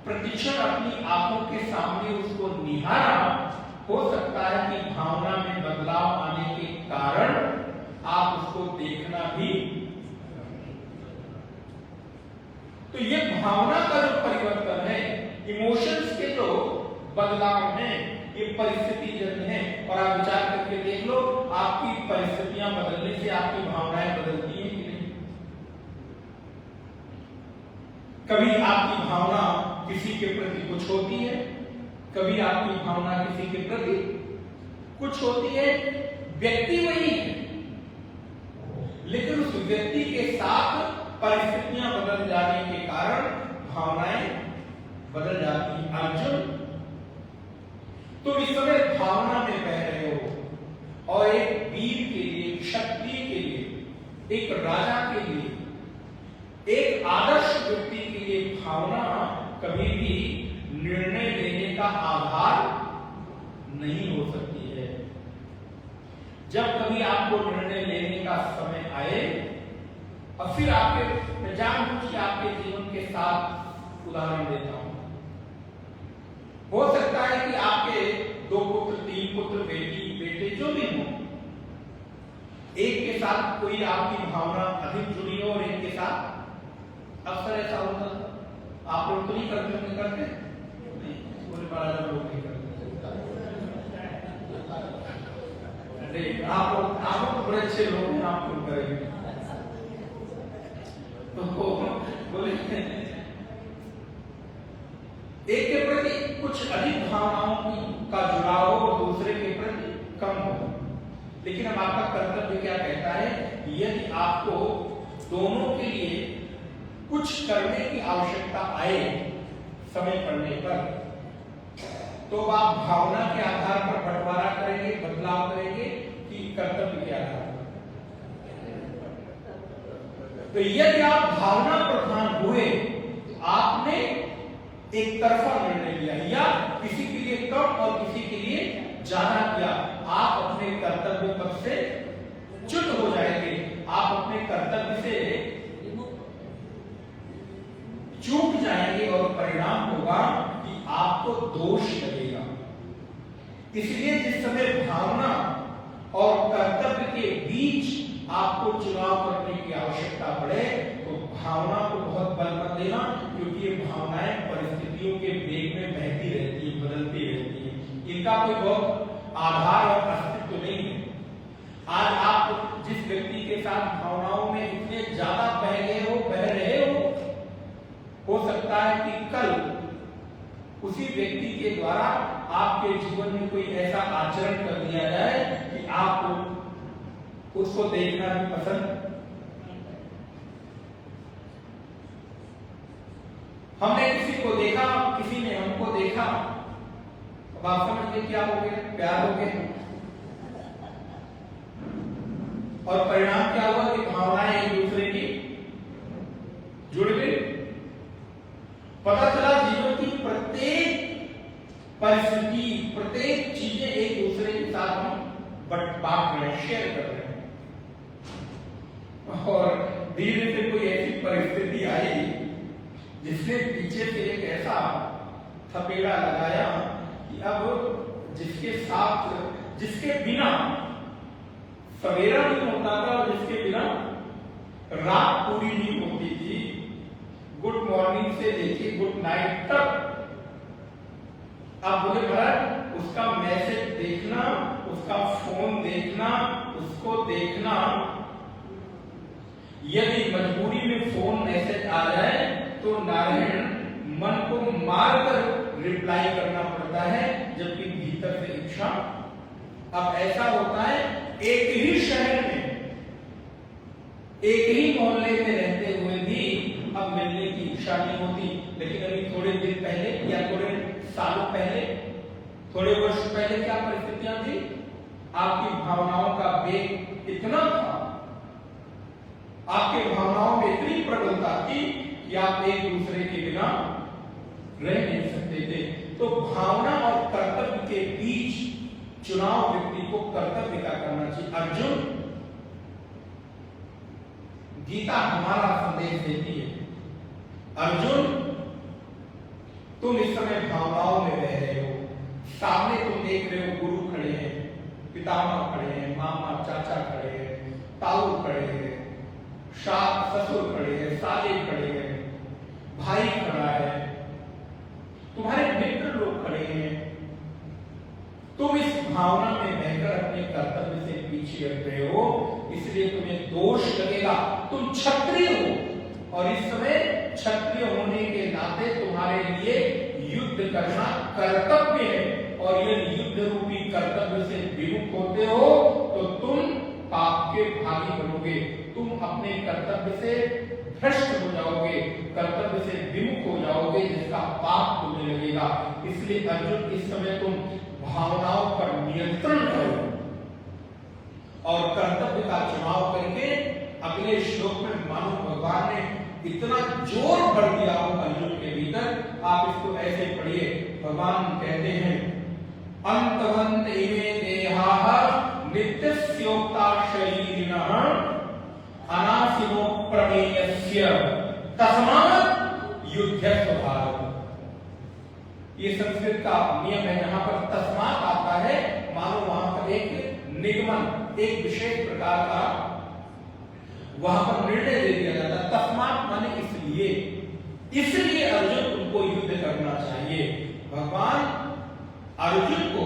S1: प्रतिक्षण अपनी आंखों के सामने उसको निहारा, हो सकता है कि भावना में बदलाव आने के कारण आप उसको देखना भी, तो ये भावना का जो परिवर्तन है, इमोशंस के जो बदलाव हैं, ये परिस्थिति जन्य है। और आप विचार करके देख लो, आपकी परिस्थितियां बदलने से आपकी भावनाएं बदलती हैं कि नहीं। कभी आपकी भावना किसी के प्रति कुछ होती है, कभी आपकी भावना किसी के प्रति कुछ होती है। व्यक्ति वही है, लेकिन उस व्यक्ति के साथ परिस्थितियां बदल जाने के कारण भावनाएं बदल जाती हैं। अर्जुन, तो इस समय भावना में बह रहे हो और एक वीर के लिए, क्षत्रिय के लिए, एक राजा के लिए, एक आदर्श व्यक्ति के लिए भावना कभी भी निर्णय लेने का आधार नहीं हो सकती है। जब कभी आपको निर्णय लेने का समय आए और फिर आपके जानबूझ के आपके जीवन के साथ उदाहरण देता हूं, हो सकता है कि आपके 2 पुत्र, 3 पुत्र, बेटी, बेटे जो भी हो, एक के साथ कोई आपकी भावना अधिक जुड़ी हो और एक के साथ अक्सर ऐसा होता है। आप लोग तो नहीं करते होंगे, करते नहीं, पूरे बड़ा लोग नहीं करते। आप लोग बड़े अच्छे लोग हैं, आप लोग करेंगे तो बोले एक के प्रति कुछ अधिक भावनाओं का जुड़ाव हो और दूसरे के प्रति कम हो। लेकिन अब आपका कर्तव्य क्या कहता है, यदि आपको दोनों के लिए कुछ करने की आवश्यकता आए समय पड़ने पर, तो आप भावना के आधार पर बंटवारा करेंगे, बदलाव करेंगे कि कर्तव्य के आधार पर। तो यदि आप भावना प्रधान हुए तो आपने एक तरफा निर्णय लिया या किसी के लिए कम और किसी के लिए ज्यादा किया, आप अपने कर्तव्य पथ से च्युत हो जाएंगे, आप अपने कर्तव्य से चूक जाएंगे और परिणाम होगा कि आपको दोष लगेगा। इसलिए जिस समय भावना और कर्तव्य के बीच आपको चुनाव करने की आवश्यकता पड़े तो भावना को बहुत बल मत देना, क्योंकि ये भावनाएं परिस्थितियों के वेग में बहती रहती है, बदलती रहती है, इनका कोई बहुत आधार और अस्तित्व नहीं है। आज आप जिस व्यक्ति के साथ भावनाओं में इतने ज्यादा बह रहे हो सकता है कि कल उसी व्यक्ति के द्वारा आपके जीवन में कोई ऐसा आचरण कर दिया जाए कि आपको उसको देखना भी पसंद। हमने किसी को देखा, किसी ने हमको देखा, अब आप समझ गए क्या हो गया, प्यार हो गया, और परिणाम क्या हुआ कि भावनाएं एक दूसरे की जुड़ गई। पता चला जीवन की प्रत्येक परिस्थिति, प्रत्येक चीजें एक दूसरे के साथ हम बांट रहे हैं, शेयर कर रहे हैं, और धीरे से कोई ऐसी परिस्थिति आई जिसने पीछे से एक ऐसा थपेड़ा लगाया कि अब जिसके बिना सवेरा नहीं होता था और जिसके बिना रात पूरी नहीं होती थी। गुड मॉर्निंग से लेके गुड नाइट तक आप बोले महाराज उसका मैसेज देखना, उसका फोन देखना, उसको देखना, यदि मजबूरी में फोन मैसेज आ जाए तो नारायण मन को मारकर रिप्लाई करना पड़ता है, जबकि भीतर से इच्छा। अब ऐसा होता है एक ही शहर में, एक ही मोहल्ले में रहते हुए भी अब मिलने की इच्छा नहीं होती। लेकिन अभी थोड़े दिन पहले या थोड़े सालों पहले, थोड़े वर्ष पहले क्या परिस्थितियां थी? आपकी भावनाओं का वेग इतना था, आपके भावनाओं में इतनी प्रबलता थी कि आप एक दूसरे के बिना रह नहीं सकते थे। तो भावना और कर्तव्य के बीच चुनाव व्यक्ति को कर्तव्य का करना चाहिए। अर्जुन, गीता हमारा संदेश देती है, अर्जुन तुम इस समय भावनाओं में बह रहे हो। सामने तुम देख रहे हो गुरु खड़े हैं, पितामह खड़े हैं, मामा चाचा खड़े हैं, ताऊ खड़े हैं, ससुर खड़े हैं, साले खड़े हैं, भाई खड़ा है, तुम्हारे मित्र लोग खड़े हैं। तुम इस भावना में बहकर अपने कर्तव्य से पीछे हट रहे हो, इसलिए तुम्हें दोष लगेगा। तुम क्षत्रिय हो और इस समय क्षत्रिय होने के नाते तुम्हारे लिए युद्ध करना कर्तव्य है, और यदि युद्ध रूपी कर्तव्य से विमुख होते हो तो तुम पाप के भागी बनोगे, तुम अपने कर्तव्य से भ्रष्ट हो जाओगे, कर्तव्य से विमुख हो जाओगे, जिसका पाप तुम्हें लगेगा। इसलिए अर्जुन इस समय तुम भावनाओं पर नियंत्रण करो और कर्तव्य का चुनाव करके। अगले श्लोक में मानो भगवान ने इतना जोर भर दिया हो अर्जुन के भीतर, आप इसको ऐसे पढ़िए। भगवान कहते हैं, अंतवंत इमे देहाः नित्यस्योक्ता शरीरिणः अनासिनो प्रमेयस्य तस्मात् युध्यस्व भारत। ये संस्कृत का नियम है, जहां पर तस्मात् आता है मानो वहां पर एक निगमन, एक विशेष प्रकार का वहां पर निर्णय दे दिया जाता। तस्मात् माने इसलिए, इसलिए अर्जुन तुमको युद्ध करना चाहिए। भगवान अर्जुन को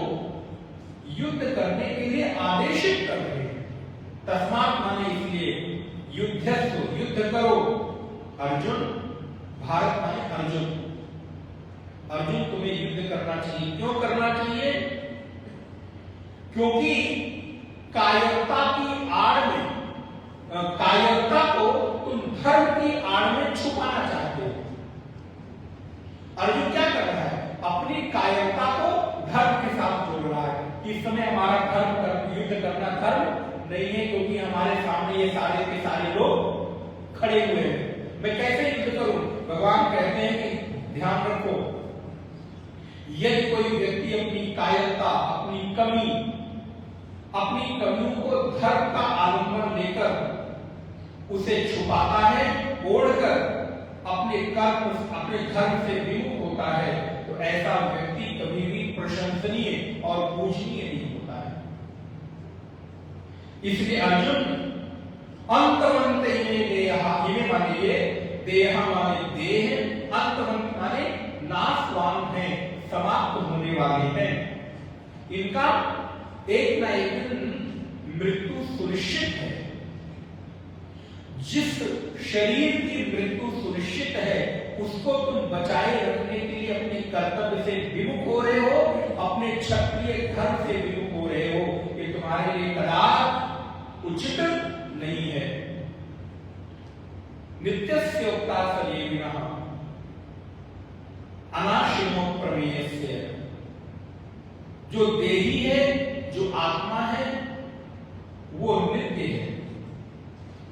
S1: युद्ध करने के लिए आदेशित कर रहे हैं। तस्मात् माने इसलिए, युद्धस्व युद्ध करो। अर्जुन, भारत माने अर्जुन, अर्जुन तुम्हें युद्ध करना चाहिए। क्यों करना चाहिए? क्योंकि कायरता की आड़ में, कायरता को तुम धर्म की आड़ में छुपाना चाहते हो। अर्जुन क्या कर रहा है? अपनी कायरता को धर्म के साथ जोड़ रहा है कि इस समय हमारा धर्म, युद्ध करना धर्म नहीं है, क्योंकि हमारे सामने ये सारे के सारे लोग खड़े हुए हैं, मैं कैसे युद्ध करूं? भगवान कहते हैं कि ध्यान रखो, यदि कोई व्यक्ति अपनी कायरता, अपनी कमी, अपनी कमियों को धर्म का आलंबन लेकर उसे छुपाता है, ओढ़कर अपने कर्म, अपने धर्म से विमुख होता है, तो ऐसा व्यक्ति कभी भी प्रशंसनीय और पूजनीय नहीं होता है। इसलिए अर्जुन, अंतवंत इमे देहा, इमे माने ये, देहा माने देह, अंतवंत माने नाशवान है, समाप्त होने वाले हैं, इनका एक न एक दिन मृत्यु सुनिश्चित है। जिस शरीर की मृत्यु सुनिश्चित है, उसको तुम बचाए रखने के लिए अपने कर्तव्य से विमुख हो रहे हो, अपने क्षत्रिय धर्म से विमुख हो रहे हो, ये तुम्हारे लिए कदाच उचित नहीं है। नित्यस्योक्ता शरीरिणः अनाशिनो प्रमेयस्य, जो देही है, जो आत्मा है, वो नित्य है।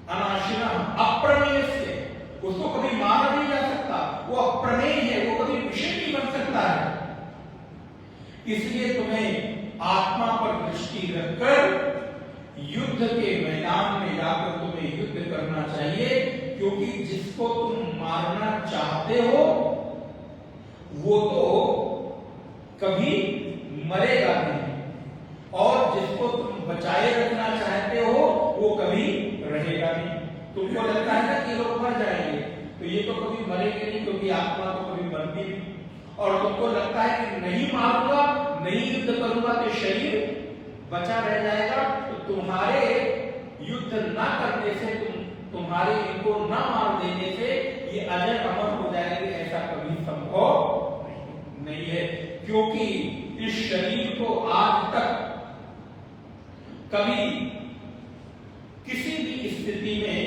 S1: अनाशिना, अप्रमेय से, उसको कभी मारा नहीं जा सकता, वो अप्रमेय है, वो कभी विषय नहीं बन सकता है। इसलिए तुम्हें आत्मा पर दृष्टि रखकर युद्ध के मैदान में जाकर तुम्हें युद्ध करना चाहिए, क्योंकि जिसको तुम मारना चाहते हो वो तो कभी मरेगा नहीं, और जिसको तुम बचाए रखना चाहते हो वो कभी रहेगा नहीं। तुमको लगता है ना कि लोग मर जाएंगे, तो ये तो कभी मरेंगे नहीं, क्योंकि आत्मा तो कभी मरती नहीं। और तुमको लगता है कि नहीं मारूंगा, नहीं युद्ध करूंगा तो शरीर बचा रह जाएगा, तो तुम्हारे युद्ध ना करने से, तुम्हारे इनको ना मार देने से ये अजर अमर हो जाएंगे, ऐसा कभी संभव नहीं है। क्योंकि इस शरीर को आज तक कभी किसी भी स्थिति में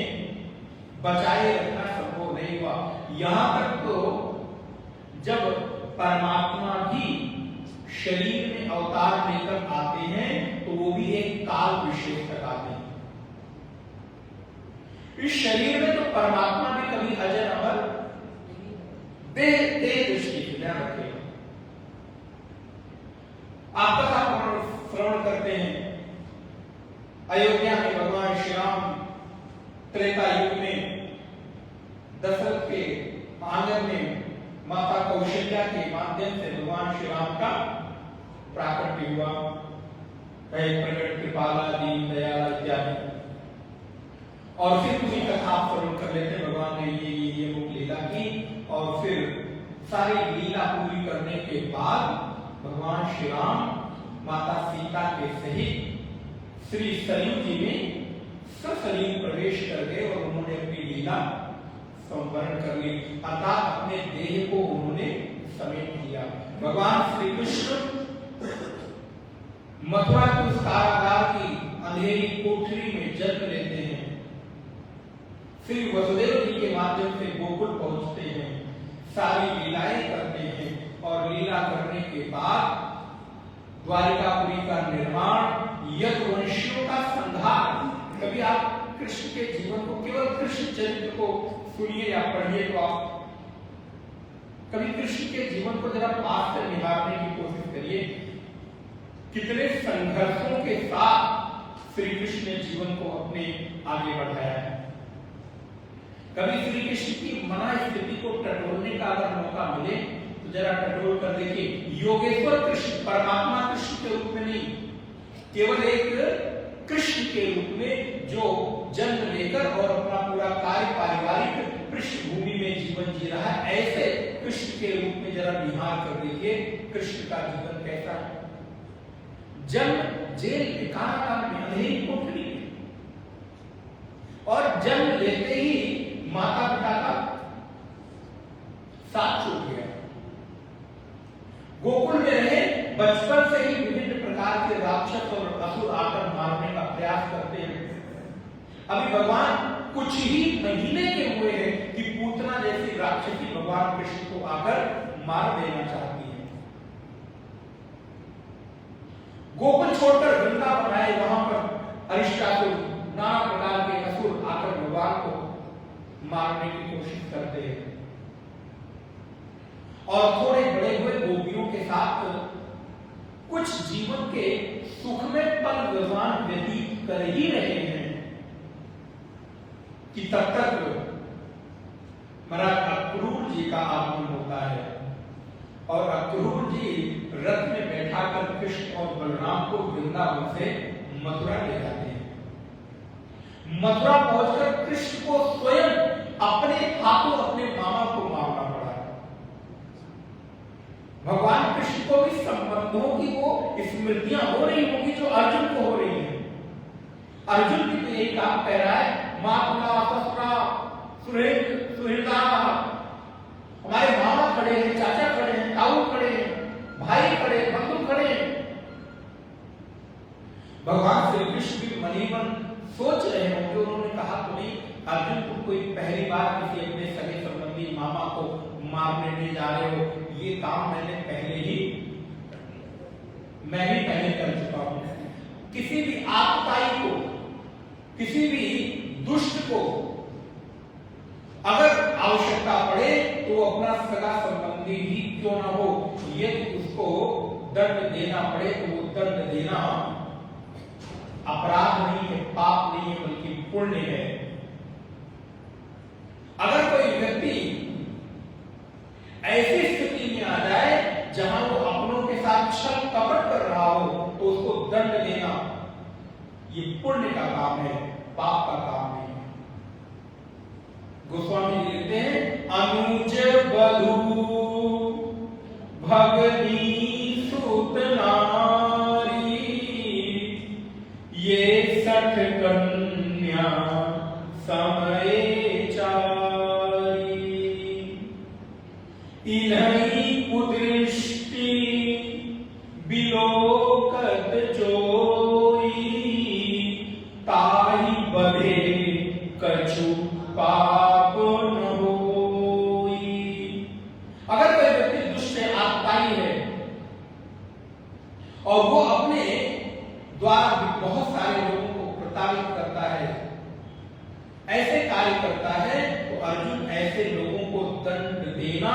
S1: बचाए रखना संभव नहीं हुआ। यहां तक तो जब परमात्मा भी शरीर में अवतार लेकर आते हैं तो वो भी एक काल विशेष तक आते हैं। इस शरीर में तो परमात्मा भी कभी अजर अमर दे दृष्टि से ध्यान रखेगा। आपका श्रवण करते हैं अयोध्या में भगवान श्री राम त्रेता युग में दशरथ के आंगन में माता कौशल्या के माध्यम से भगवान श्री राम का प्राकट्य हुआ। प्रकट कृपाला दीन दयाला इत्यादि। और फिर पूरी कथा श्रवण कर लेते हैं। भगवान ने ये मुख लीला की और फिर सारी लीला पूरी करने के बाद भगवान श्री राम माता सीता के सहित श्री सरयू जी में सशरीर प्रवेश कर गए और उन्होंने अपनी लीला संवरण कर ली, अर्थात अपने देह को उन्होंने समेट लिया। भगवान श्री कृष्ण मथुरा के उस कारागार की अंधेरी कोठरी में जन्म लेते हैं, श्री वसुदेव जी के माध्यम से गोकुल पहुंचते हैं, सारी लीलाएं करते हैं और लीला करने के बाद द्वारिकापुरी का निर्माण, यदुवंशियों का संहार। कभी आप कृष्ण के जीवन को, केवल कृष्ण चरित्र को सुनिए या पढ़िए तो आप कभी कृष्ण के जीवन को जरा पास से निभाने की कोशिश करिए। कितने संघर्षों के साथ श्री कृष्ण ने जीवन को अपने आगे बढ़ाया है। कभी श्री कृष्ण की मना स्थिति को टटोलने का अगर मौका मिले तो जरा टटोल कर देखिए। योगेश्वर कृष्ण परमात्मा कृष्ण के रूप में नहीं, केवल एक कृष्ण के रूप में जो जन्म लेकर और अपना पूरा कार्य पारिवारिक पृष्ठभूमि में जीवन जी रहा है, ऐसे कृष्ण के रूप में जरा निहार कर देखिए कृष्ण का जीवन कैसा है। जन्म जेल कारागार में, अंधेरी कोठरी में, और जन्म लेते ही माता पिता का साथ छूट गया। गोकुल में रहे, बचपन से ही विभिन्न प्रकार के राक्षस और असुर आकर मारने का प्रयास करते हैं। अभी भगवान कुछ ही महीने के हुए हैं कि पूतना जैसी राक्षसी भगवान कृष्ण को आकर मार देना चाहती है। गोकुल छोड़कर वृंदावन आए, वहां पर अरिष्टासुर, नाना प्रकार के असुर आकर भगवान को मारने की कोशिश करते हैं। और थोड़े बड़े हुए गोपियों के साथ कुछ जीवन के सुखमय पल भगवान व्यतीत कर ही रहे हैं कि तब तक महाराज अक्रूर जी का आगमन होता है और अक्रूर जी रथ में बैठाकर कृष्ण और बलराम को वृंदावन से मथुरा ले जाते हैं। मथुरा पहुंचकर कृष्ण को स्वयं अपने हाथों अपने मामा को मारना पड़ा। भगवान कृष्ण को भी संबंधों की वो स्मृतियां हो रही होगी जो अर्जुन को हो रही है। अर्जुन भी तो यही काम कह रहा है, मातुला ससुरा सुहृदा, हमारे मामा खड़े हैं, चाचा खड़े हैं, ताऊ खड़े हैं, भाई खड़े, बंधु खड़े हैं। भगवान श्री कृष्ण भी मन ही मन सोच रहे होंगे, उन्होंने कहा तुम्हें अर्जुन, तुम कोई पहली बार किसी अपने सगे संबंधी मामा को मारने नहीं जा रहे हो, ये काम मैं भी पहले कर चुका हूं। किसी भी आतताई को, किसी भी दुष्ट को अगर आवश्यकता पड़े तो अपना सगा संबंधी ही क्यों ना हो, यदि उसको दंड देना पड़े तो वो दंड देना अपराध नहीं है, पाप नहीं है, बल्कि पुण्य है। अगर कोई व्यक्ति ऐसी स्थिति में आ जाए जहां वो अपनों के साथ छल कपट कर रहा हो तो उसको दंड देना पुण्य का काम है, पाप का काम नहीं है। गोस्वामी जी लिखते हैं अनुज बधू भगनी सुत नारी ये 60 कन्या समय चारी इन्हीं कुदृष्टि बिलोकत जोई ताहि बधे कछु पाप न होई। अगर कोई व्यक्ति दुष्ट है, आत्ताई है और वो अपने द्वारा बहुत सारे लोगों को प्रताड़ित करता है, ऐसे कार्य करता है, तो अर्जुन ऐसे लोगों को दंड देना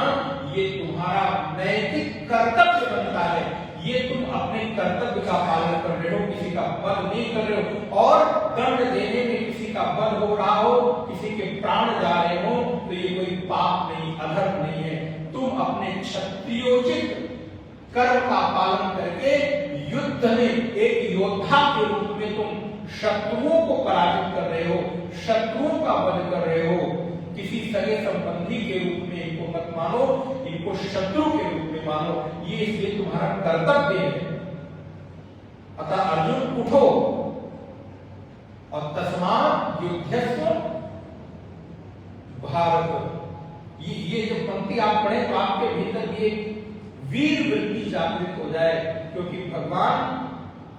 S1: ये तुम्हारा नैतिक कर्तव्य बनता है। ये तुम अपने कर्तव्य का पालन कर रहे हो, किसी का वध नहीं कर रहे हो। और दंड देने में किसी का वध हो रहा हो, किसी के प्राण जा रहे हो, तो ये कोई पाप नहीं, अधर्म नहीं है। तुम अपने क्षत्रियोचित कर्म का पालन करके युद्ध में एक योद्धा के रूप में तुम शत्रुओं को पराजित कर रहे हो, शत्रुओं का वध कर रहे हो। किसी सगे संबंधी के रूप में इनको मत मानो, इनको शत्रु के रूप में मानो, ये इसलिए तुम्हारा कर्तव्य है। अतः अर्जुन उठो और तस्मात् युध्यस्व भारत। ये जो पंक्ति आप पढ़े तो आपके भीतर ये वीर वृत्ति जागृत हो जाए, क्योंकि भगवान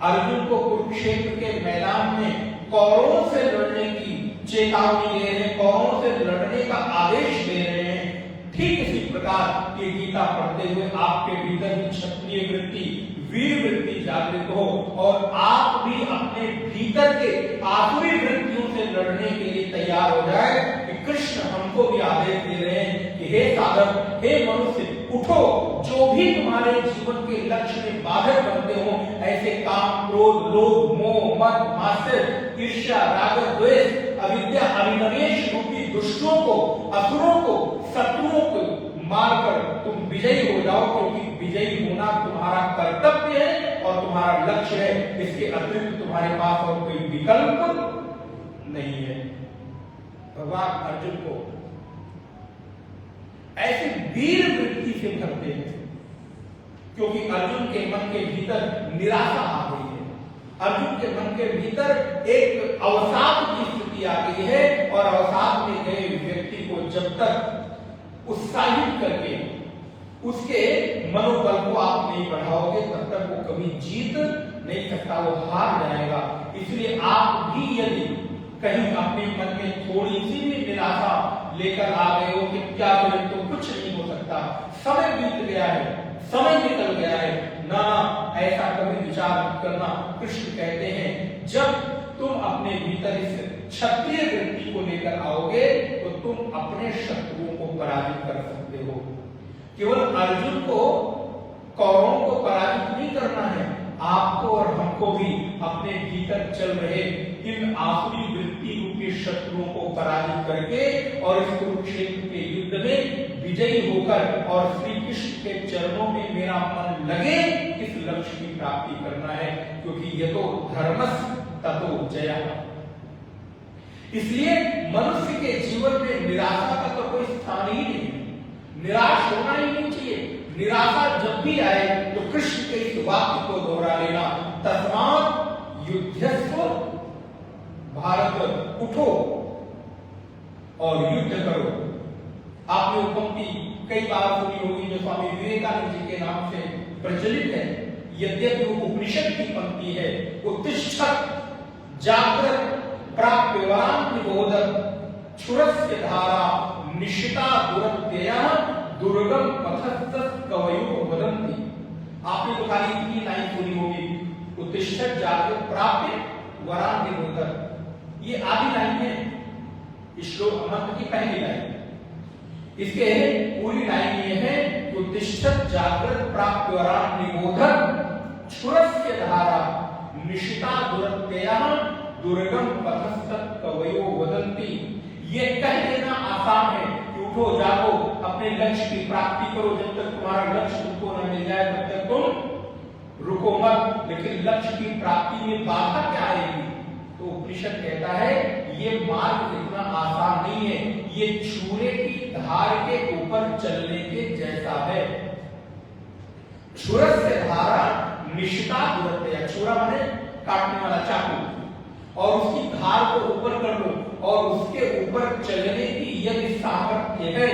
S1: अर्जुन को कुरुक्षेत्र के मैदान में कौरवों से लड़ने की चेतावनी दे रहे हैं, कौरवों से लड़ने का आदेश दे रहे हैं। ठीक इसी प्रकार ये गीता पढ़ते हुए आपके भीतर भी क्षत्रिय वृत्ति, वीर वृत्ति जागृत हो और आप भी अपने भीतर के आसुरी वृत्तियों से लड़ने के लिए तैयार हो जाए। कि कृष्ण हमको भी आदेश दे रहे हैं कि हे साधक, हे मनुष्य, उठो। जो भी तुम्हारे जीवन के लक्ष्य में बाधक बनते हो, ऐसे काम, क्रोध, लोभ, मोह, मद, मात्सर्य, ईर्ष्या, राग, द्वेष, अविद्या, अभिनिवेश रूपी दुष्टों को, असुरों को, शत्रुओं को मारकर तुम विजयी हो जाओ, क्योंकि विजयी होना तुम्हारा कर्तव्य है और तुम्हारा लक्ष्य है। इसके अतिरिक्त तुम्हारे पास और कोई विकल्प नहीं है। भगवान अर्जुन को ऐसी वीर वृत्ति से भरते हैं, क्योंकि अर्जुन के मन के भीतर निराशा आ गई है। अर्जुन के मन के भीतर एक अवसाद की स्थिति आ गई है, और अवसाद में गए व्यक्ति को जब तक उत्साहित करके उसके मनोबल को आप नहीं बढ़ाओगे, तब तक वो कभी जीत नहीं सकता, वो हार जाएगा। इसलिए आप भी यदि कहीं अपने मन में थोड़ी सी भी निराशा लेकर आ गए हो कि क्या करें, तो कुछ नहीं हो सकता, समय बीत गया है, समय निकल गया है, ना, ऐसा कभी विचार मत करना। कृष्ण कहते हैं जब तुम अपने भीतर इस क्षत्रिय वृत्ति को लेकर आओगे, तो तुम अपने शत्रुओं को पराजित कर सकते हो। केवल अर्जुन को, कौरवों को पराजित नहीं करना है, आपको और हमको भी अपने भीतर चल रहे इन आसुरी वृत्ति रूपी शत्रुओं को पराजित करके और इस कुरुक्षेत्र के युद्ध में विजयी होकर और श्री कृष्ण के चरणों में मेरा मन लगे, इस लक्ष्य की प्राप्ति करना है। क्योंकि ये तो धर्मस्य ततो जयः। इसलिए मनुष्य के जीवन में निराशा का तो कोई स्थान ही नहीं, निराश होना ही नहीं चाहिए। निराशा जब भी आए तो कृष्ण के इस वाक्य को दोहरा लेना, तस्मात् युध्यस्व भारत, उठो और युद्ध करो। आपने वो पंक्ति कई बार सुनी होगी, जो स्वामी विवेकानंद जी के नाम से प्रचलित है। यद्यपि वो उपनिषद की पंक्ति है, उत्तिष्ठत् जागृत प्राप्य वरान् निबोधत् क्षुरस्य धारा निशिता दुरत्ययः दुर्गम पथस्तत् कवयो वदन्ति। आपने तो खाली इतनी लाइन सुनी होगी, उत्तिष्ठत् जागृत प्राप्य वरान् निबोधत्। ये आधी लाइन है इस श्लोक मंत्र की पहली लाइन। इसके पूरी लाइन ये है, उत्तिष्ठत् जागृत प्राप्य वरान् निबोधत् क्षुरस्य धारा निशिता दुरत्ययः दुर्गम पथस्तत् कवयो वदन्ति। ये कह देना आसान है कि उठो, जागो, अपने लक्ष्य की प्राप्ति करो। जब तक तुम्हारा लक्ष्य तुमको न मिल जाए तब तक तुम रुको मत। लेकिन लक्ष्य की प्राप्ति में बाधा क्या आएगी? तो उपनिषद कहता है ये मार्ग इतना आसान नहीं है, ये छुरे की धार के ऊपर चलने के जैसा है। छुरस्य धारा निशिता दुरत्या, छुरा माने काटने वाला चाकू, और उसकी धार को ऊपर कर लो और उसके ऊपर चलने की यदि सामर्थ्य है,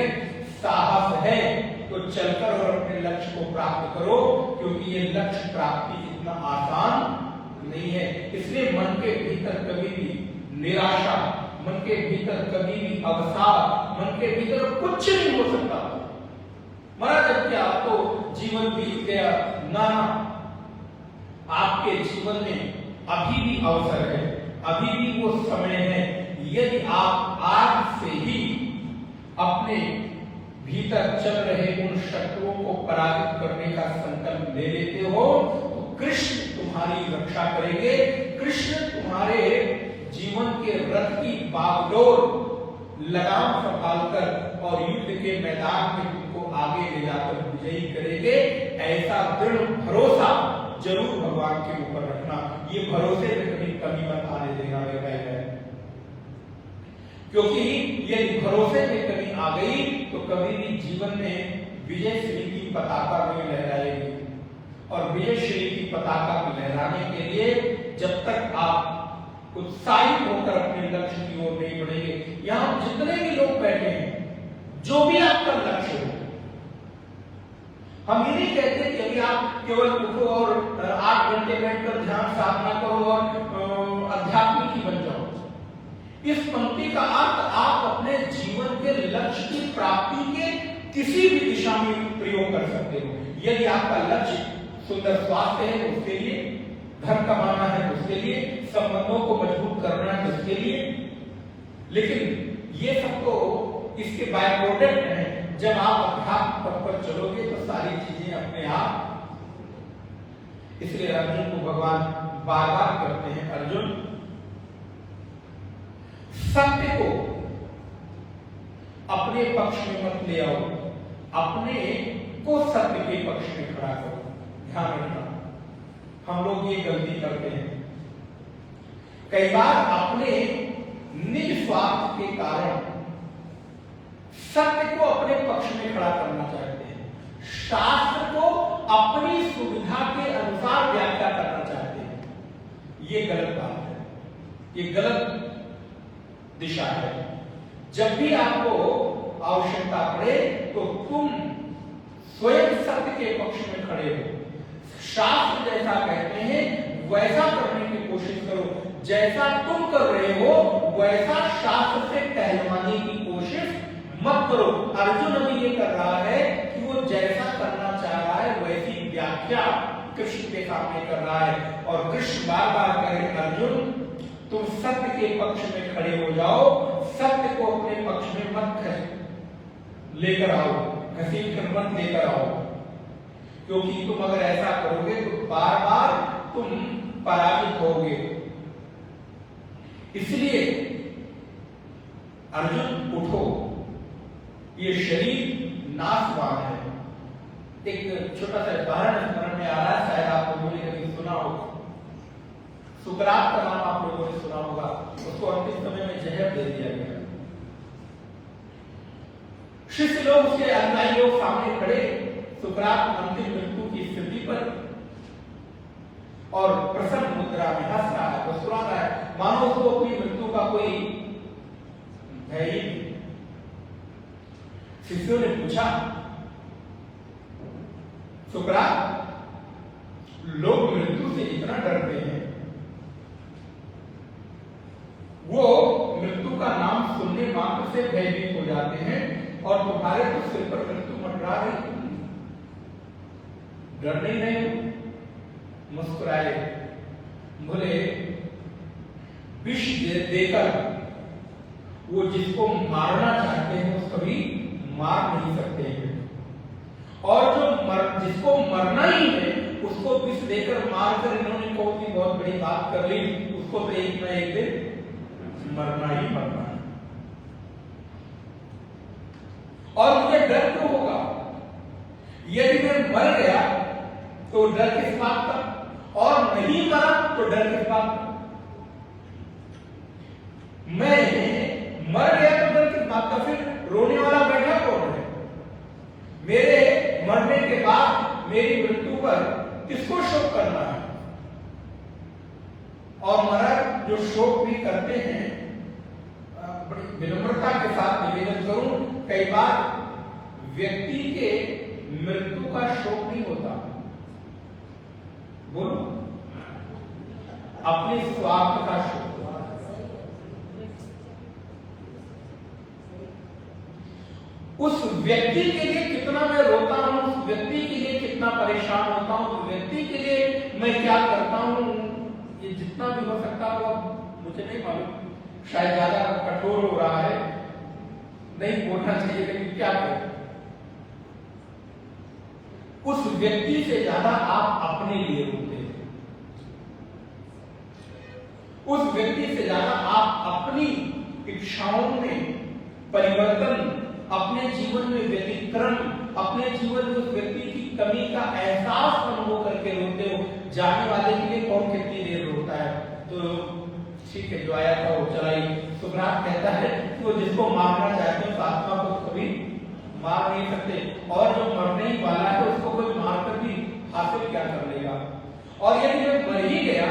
S1: साहस है, तो चलकर और अपने लक्ष्य को प्राप्त करो, क्योंकि ये लक्ष्य प्राप्ति इतना आसान नहीं है। इसलिए मन के भीतर कभी भी निराशा, मन के भीतर कभी भी अवसाद, मन के भीतर कुछ नहीं हो सकता। महाराज जब क्या तो जीवन बीत गया ना, आपके जीवन में अभी भी अवसर है, अभी भी वो समय है। यदि आप आज से ही अपने भीतर चल रहे उन शत्रुओं को पराजित करने का संकल्प ले लेते हो, तो कृष्ण तुम्हारी रक्षा करेंगे। कृष्ण तुम्हारे जीवन के रथ की बागडोर लगाम संभालकर और युद्ध के मैदान में तुमको आगे ले जाकर विजयी करेंगे। ऐसा दृढ़ भरोसा जरूर भगवान के ऊपर रखना। ये भरोसे में कभी कमी मत आने देना मेरा है, क्योंकि यदि भरोसे में कमी आ गई तो कभी भी जीवन में विजय श्री की पताका नहीं लहराएगी। और विजय श्री की पताका को लहराने के लिए जब तक आप उत्साहित होकर अपने लक्ष्य की ओर नहीं बढ़ेंगे, यहां जितने भी लोग बैठे हैं, जो भी आपका लक्ष्य हो, हम ये नहीं कहते कि अभी आप केवल उठो और 8 घंटे बैठकर ध्यान साधना करो और आध्यात्मिक ही बन जाओ। इस पंक्ति का अर्थ आप अपने जीवन के लक्ष्य की प्राप्ति के किसी भी दिशा में प्रयोग कर सकते हो। यदि आपका लक्ष्य सुंदर स्वास्थ्य है तो उसके लिए, धन कमाना है तो उसके लिए, संबंधों को मजबूत करना है तो उसके लिए, लेकिन ये सब तो इसके बाय प्रोडक्ट है। जब आप अध्यात्म पथ पर चलोगे तो सारी चीजें अपने आप। इसलिए अर्जुन को भगवान बार बार कहते हैं, अर्जुन सत्य को अपने पक्ष में मत ले आओ, अपने को सत्य के पक्ष में खड़ा करो। ध्यान रखना, हम लोग ये गलती करते हैं। कई बार अपने निज स्वार्थ के कारण सत्य को अपने पक्ष में खड़ा करना चाहते हैं, शास्त्र को अपनी सुविधा के अनुसार व्याख्या करना चाहते हैं। ये गलत बात है, ये गलत दिशा है। जब भी आपको आवश्यकता पड़े तो तुम स्वयं सत्य के पक्ष में खड़े हो। शास्त्र जैसा कहते हैं वैसा करने की कोशिश करो। जैसा तुम कर रहे हो वैसा शास्त्र से कहलवाने की कोशिश मत करो। अर्जुन अभी ये कर रहा है कि वो जैसा करना चाह रहा है वैसी व्याख्या कृष्ण के सामने कर रहा है। और कृष्ण बार बार कह रहे, अर्जुन तुम सत्य के पक्ष में खड़े हो जाओ, सत्य को अपने पक्ष में मत लेकर आओ, घसीट कर मत लेकर आओ, क्योंकि तुम अगर ऐसा करोगे तो बार बार तुम पराजित होगे। इसलिए अर्जुन उठो, ये शरीर नाशवान है। एक छोटा सा उदाहरण स्मरण में आ रहा है, शायद आप लोगों ने कभी सुना होगा। सुकरात का नाम आप लोगों ने सुना होगा। उसको अंतिम समय में जहर दे दिया गया। शिष्य लोग, उसके अनुयायी लोग सामने खड़े, सुकरात अंतिम मृत्यु की स्थिति पर और प्रसन्न मुद्रा में हंस रहा है, मुस्कुरा रहा है, मानो उसको अपनी मृत्यु का कोई भय ही नहीं। शिष्यों ने पूछा, सुकरात, लोग मृत्यु से इतना डरते हैं, वो मृत्यु का नाम सुनने मात्र से भयभीत हो जाते हैं, और तुम्हारे तो सिर पर मृत्यु मंडरा रही, डर नहीं रहे। मुस्कुराए, बोले विष देकर वो जिसको मारना चाहते हैं उसको भी मार नहीं सकते हैं, और जो जिसको मरना ही है उसको विष देकर मारकर इन्होंने कौन सी बहुत बड़ी बात कर ली, उसको तो एक न एक दिन मरना ही मरना है। और मुझे डर क्यों होगा? यदि मैं मर गया तो डर किस बात का, और नहीं मरा तो डर किस बात का? मैं मर गया तो डर किस बात का, फिर रोने वाला बैठा कौन है? मेरे मरने के बाद मेरी मृत्यु पर किसको शोक करना है? और मरद जो शोक भी करते हैं, बड़ी विनम्रता के साथ निवेदन करूं, कई बार व्यक्ति के मृत्यु का शोक नहीं होता, बोलो, अपने स्वार्थ का शोक। उस व्यक्ति के लिए कितना मैं रोता हूं, उस व्यक्ति के लिए कितना परेशान होता हूं, उस व्यक्ति के लिए मैं क्या करता हूं, ये जितना भी हो सकता है वो मुझे नहीं मालूम, शायद ज्यादा कठोर हो रहा है, नहीं बोलना चाहिए, लेकिन क्या करें, उस व्यक्ति से ज्यादा आप अपने लिए रोते हैं, उस व्यक्ति से ज्यादा आप अपनी इच्छाओं में परिवर्तन, अपने जीवन में व्यतिक्रम, अपने जीवन में उस व्यक्ति की कमी का एहसास अनुभव करके रोते हो। जाने वाले के लिए कौन कितनी देर रोता है? तो ठीक है, जो आया था वो चलाई। सुकरात कहता है कि वो जिसको मारना चाहते हैं उस आत्मा को कभी मार नहीं सकते, और जो मरने ही वाला है उसको कोई मारकर भी हासिल क्या कर लेगा। और यदि वो मर ही गया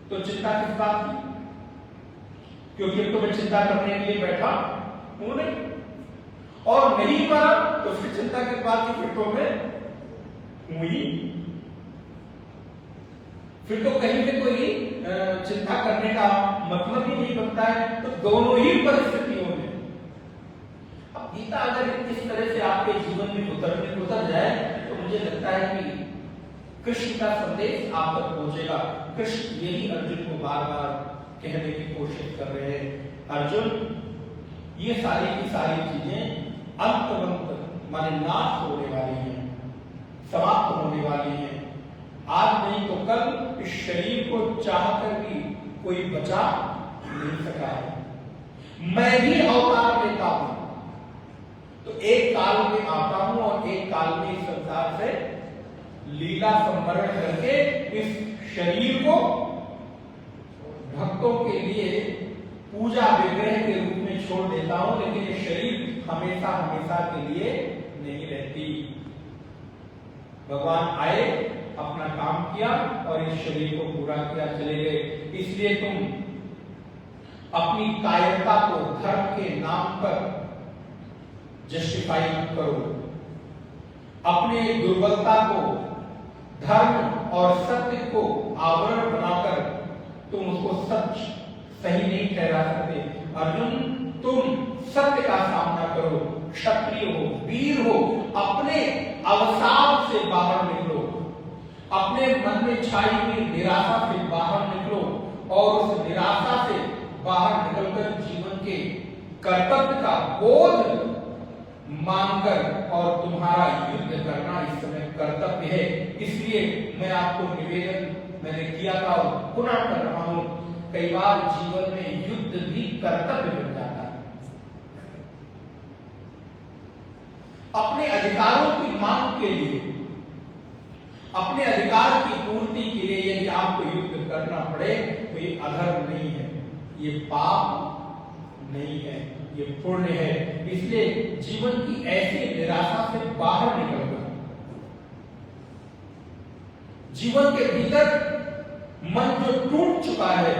S1: तो चिंता किस बात की? क्योंकि तो मैं चिंता करने के लिए बैठा हूं नहीं, और नहीं मरा तो फिर चिंता किस बात की? फिर तो मैं हुई, फिर तो कहीं पे कोई चिंता करने का मतलब ही नहीं बनता है। तो दोनों ही परिस्थितियों में अब गीता अगर इस तरह से आपके जीवन में उतर जाए तो मुझे लगता है कि कृष्ण का संदेश आप तक पहुंचेगा। कृष्ण यही अर्जुन को बार बार कहने की कोशिश कर रहे हैं, अर्जुन ये सारी की सारी चीजें अंतवंत माने नाश होने वाली हैं, समाप्त होने वाली हैं। आज नहीं तो कल इस शरीर को चाहकर भी कोई बचा नहीं सका है। मैं भी अवतार लेता हूं तो एक काल में आता हूं और एक काल में इस संसार से लीला संवरण करके इस शरीर को भक्तों के लिए पूजा विग्रह के रूप में छोड़ देता हूं, लेकिन ये शरीर हमेशा हमेशा के लिए नहीं रहती। भगवान आए, अपना काम किया और इस शरीर को पूरा किया, चले गए। इसलिए तुम अपनी कायरता को धर्म के नाम पर जस्टिफाई मत करो, अपने दुर्बलता को धर्म और सत्य को आवरण बनाकर तुम उसको सच सही नहीं ठहरा सकते। अर्जुन, तुम सत्य का सामना करो, क्षत्रिय हो, वीर हो, अपने अवसाद से बाहर निकलो, अपने मन में छाई हुई निराशा से बाहर निकलो और उस निराशा से बाहर निकलकर जीवन के कर्तव्य का बोध मानकर और तुम्हारा युद्ध करना इस समय कर्तव्य है। इसलिए मैं आपको निवेदन मैंने किया था और पुनः कर रहा हूं, कई बार जीवन में युद्ध भी कर्तव्य बन जाता है। अपने अधिकारों की मांग के लिए, अपने अधिकार की पूर्ति के लिए यदि आपको युद्ध करना पड़े तो ये अधर्म नहीं है, ये पाप नहीं है, ये पुण्य है। इसलिए जीवन की ऐसी निराशा से बाहर निकलना, जीवन के भीतर मन जो टूट चुका है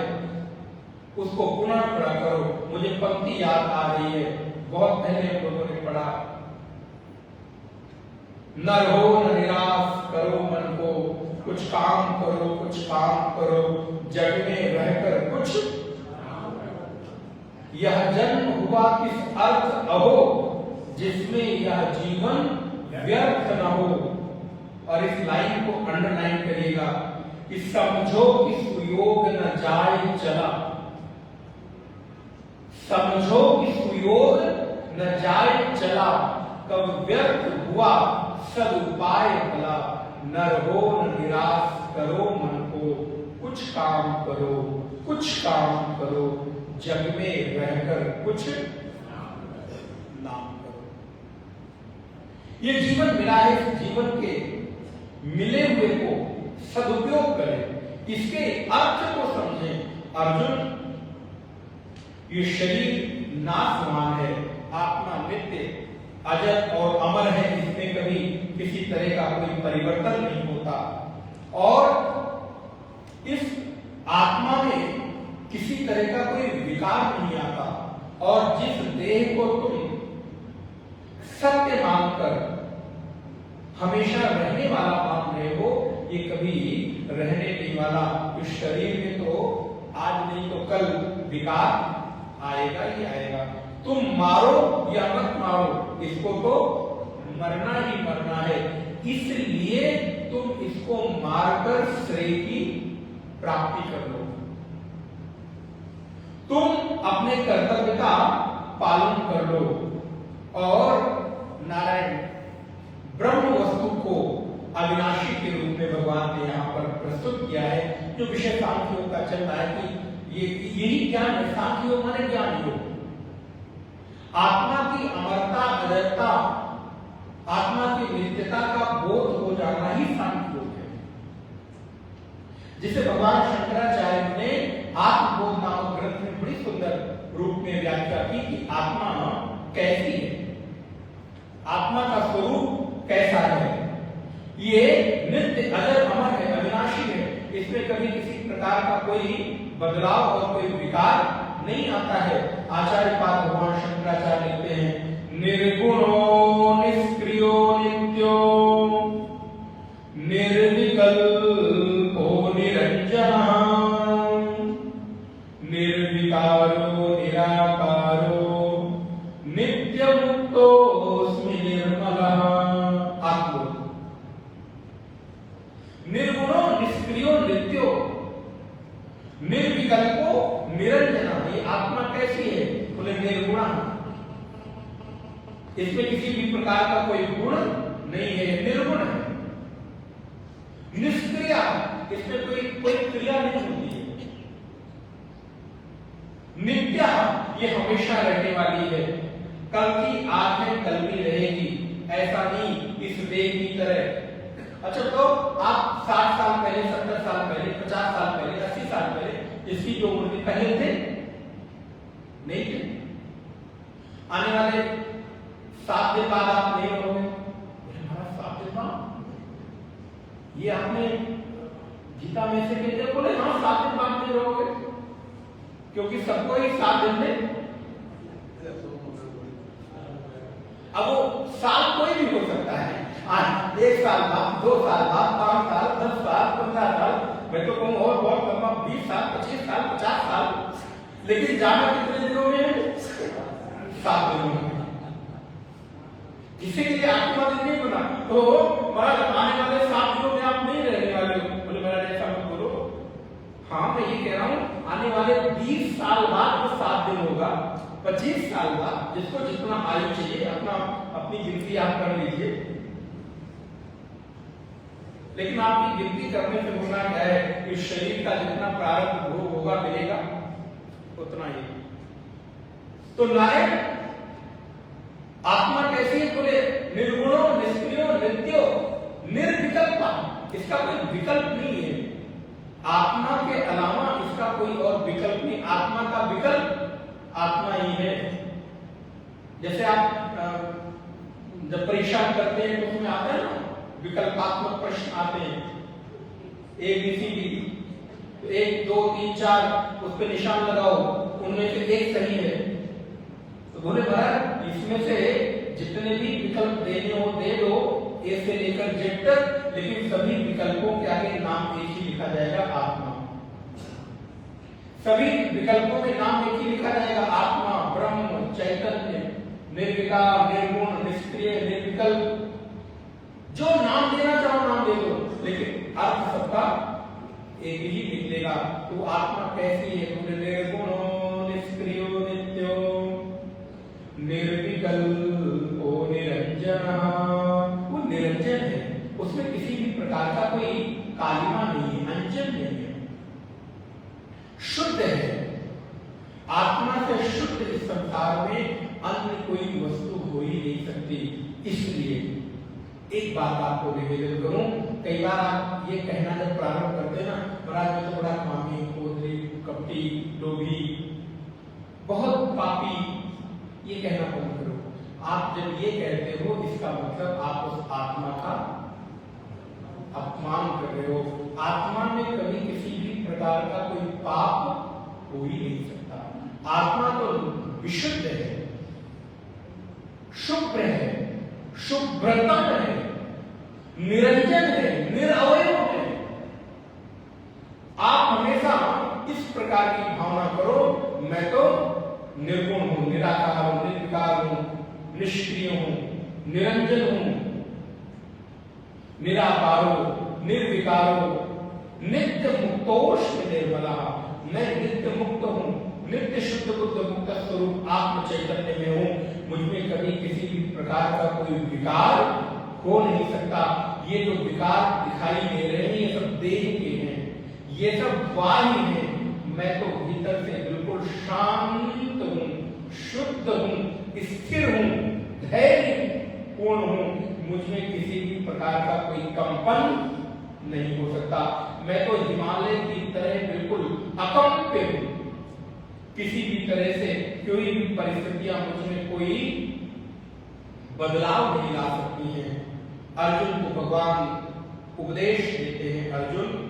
S1: उसको पुनः खड़ा करो। मुझे पंक्ति याद आ रही है, बहुत पहले हम लोगों ने पढ़ा, न रहो न निराश करो मन को, कुछ काम करो, कुछ काम करो, जग में रहकर कुछ। यह जन्म हुआ किस अर्थ अहो, जिसमें यह जीवन व्यर्थ न हो। और इस लाइन को अंडरलाइन करिएगा कि समझो कि सुयोग न जाए चला, समझो कि सुयोग न जाए चला, कब व्यर्थ हुआ सदुपाय भला। न रहो न निराश करो मन को, कुछ काम करो, कुछ काम करो, जग में रहकर कुछ नाम करो। ये जीवन मिला है, इस जीवन के मिले हुए को सदुपयोग करें, इसके अर्थ को समझें अर्जुन, ये शरीर नाशवान है, आत्मा नित्य अजर और अमर है, इसमें कभी किसी तरह का कोई परिवर्तन नहीं होता और इस आत्मा में किसी तरह का कोई विकार नहीं आता और जिस देह को तुम सत्य मानकर हमेशा रहने वाला मान रहे हो, ये कभी रहने नहीं वाला। इस शरीर में तो आज नहीं तो कल विकार आएगा ही आएगा। तुम मारो या मत मारो, इसको तो मरना ही मरना है, इसलिए तुम इसको मारकर श्रेय की प्राप्ति कर लो। तुम अपने कर्तव्य का पालन कर लो और नारायण ब्रह्म वस्तु को अविनाशी के रूप में भगवान ने यहाँ पर प्रस्तुत किया है। जो विषय सांख्यों का चलता है कि यही ज्ञान है, सांख्यों माने ज्ञान योग, आत्मा की अमरता अजरता, आत्मा की नित्यता का बोध हो जाना ही सांख्य योग है, जिसे भगवान शंकराचार्य ने आत्मबोध नामक ग्रंथ में बड़ी सुंदर रूप में व्याख्या की कि आत्मा कैसी है, आत्मा का स्वरूप कैसा है। ये नित्य अजर अमर है, अविनाशी है, इसमें कभी किसी प्रकार का कोई बदलाव और कोई विकार नहीं आता है। आचार्य पाद भगवान शंकराचार्य लिखते हैं, निर्गुणो निष्क्रियो नित्यो निर्विकल्पो निरंजनः निर्विकारो निराकारो नित्यमुक्तोऽस्मि निर्मलः। आत्मबोध। निर्गुणो निष्क्रियो नित्यो निर्विकल्पो निरंजना, ये आत्मा कैसी है? बोले निर्गुणा, इसमें किसी भी प्रकार का कोई गुण नहीं है, निर्गुण है। निष्क्रिया, इसमें कोई क्रिया नहीं होती है। नित्या, ये हमेशा रहने वाली है, कल की आज है कल भी रहेगी, ऐसा नहीं इस देह की तरह। अच्छा, तो आप 60 साल पहले, 70 साल पहले, 50 साल पहले, 80 साल पहले इसकी जो उम्र थी पहले थे नहीं थे? आने वाले 7 दिन बाद आप नहीं रहोगे। हमारा 7 दिन बाद, ये आपने गीता में से कहते बोले हाँ 7 दिन बाद नहीं रहोगे, क्योंकि सबको ही 7 दिन में। अब वो साल कोई भी हो सकता है, आज 1 साल बाद, 2 साल बाद, 5 साल, 10 साल, 15 साल, मैं तो कहूँ और बहुत लंबा 20 साल, 25 साल, 50 साल, लेकिन जाना कितने दिनों में है? 7 दिनों में। किसी के लिए आत्मा दिन नहीं बना, तो महाराज आने वाले 7 दिनों में आप नहीं रहने वाले हो। बोले महाराज ऐसा मत बोलो। हाँ, मैं ये कह रहा हूँ आने वाले 20 साल बाद वो 7 दिन होगा, 25 साल बाद, जिसको जितना आयु चाहिए अपनी गिनती आप कर लीजिए। लेकिन आपकी गिनती करने से होना क्या है, इस शरीर का जितना प्रारब्ध भोग होगा मिलेगा उतना ही। तो नारायण आत्मा कैसी है? बोले निर्गुणो निष्क्रियो नित्यो निर्विकल्प, इसका कोई विकल्प नहीं है। आत्मा के अलावा इसका कोई और विकल्प नहीं। आत्मा का विकल्प आत्मा ही है। जैसे आप जब परीक्षण करते हैं तो उसमें आता है ना, विकल्पात्मक प्रश्न आते हैं, ABCD, 1 2 3 4 उस पर निशान लगाओ, उनमें से एक सही है। तो बोले महाराज इसमें से जितने भी विकल्प देने हो दे दो, A से लेकर Z तक, लेकिन सभी विकल्पों के आगे नाम एक ही लिखा जाएगा, आत्मा। सभी विकल्पों में नाम एक ही लिखा जाएगा, आत्मा, ब्रह्म, चैतन्य, निर्विकार, निर्गुण, निष्क्रिय, निर्विकल्प। जो नाम देना चाहो नाम दे दो, लेकिन अर्थ सबका एक ही निकलेगा। तो आत्मा कैसी है? बोले निर्गुणो निष्क्रियो नित्यो निर्विकल्पो निरंजनः, वो निरंजन है, उसमें किसी भी प्रकार का कोई कालिमा नहीं है, अंजन नहीं है, शुद्ध है। आत्मा से शुद्ध इस संसार में अन्य कोई वस्तु हो ही नहीं सकती। इसलिए एक बात आपको निवेदन करूं, कई बार आप ये कहना जब प्रारंभ करते ना, महाराज मैं तो बड़ा कामी, क्रोधी, कपटी, लोभी, बहुत पापी, ये कहना बंद करो। आप जब ये कहते हो इसका मतलब आप उस आत्मा का अपमान कर रहे हो। आत्मा में कभी किसी भी प्रकार का कोई पाप हो ही नहीं सकता। आत्मा तो विशुद्ध है, शुभ्र है, शुभ्रतम है, निरंजन है, निरवय है। आप हमेशा इस प्रकार की भावना करो, मैं तो निर्गुण हूं, निराकार हूं, निर्विकार हूं, निष्क्रिय हूं, निरंजन हूं, निराकारो, निर्विकारो, नित्य मुक्तोष्म निर्मला, मैं नित्य मुक्त हूं, नित्य शुद्ध बुद्ध मुक्त स्वरूप आत्म चैतन्य में हूं। मुझमें कभी किसी भी प्रकार का कोई विकार हो नहीं सकता। ये जो विकार दिखाई दे रहे हैं ये सब देह के हैं, ये सब बाह्य हैं। मैं तो भीतर से बिल्कुल शांत हूं, शुद्ध हूं, स्थिर हूं, धैर्य पूर्ण हूं। मुझमें किसी भी प्रकार का कोई कंपन नहीं हो सकता। मैं तो हिमालय की तरह बिल्कुल अकंप्य हूं। किसी भी तरह से कोई भी परिस्थितियां मुझमें कोई बदलाव नहीं ला सकती हैं। अर्जुन को भगवान उपदेश देते हैं, अर्जुन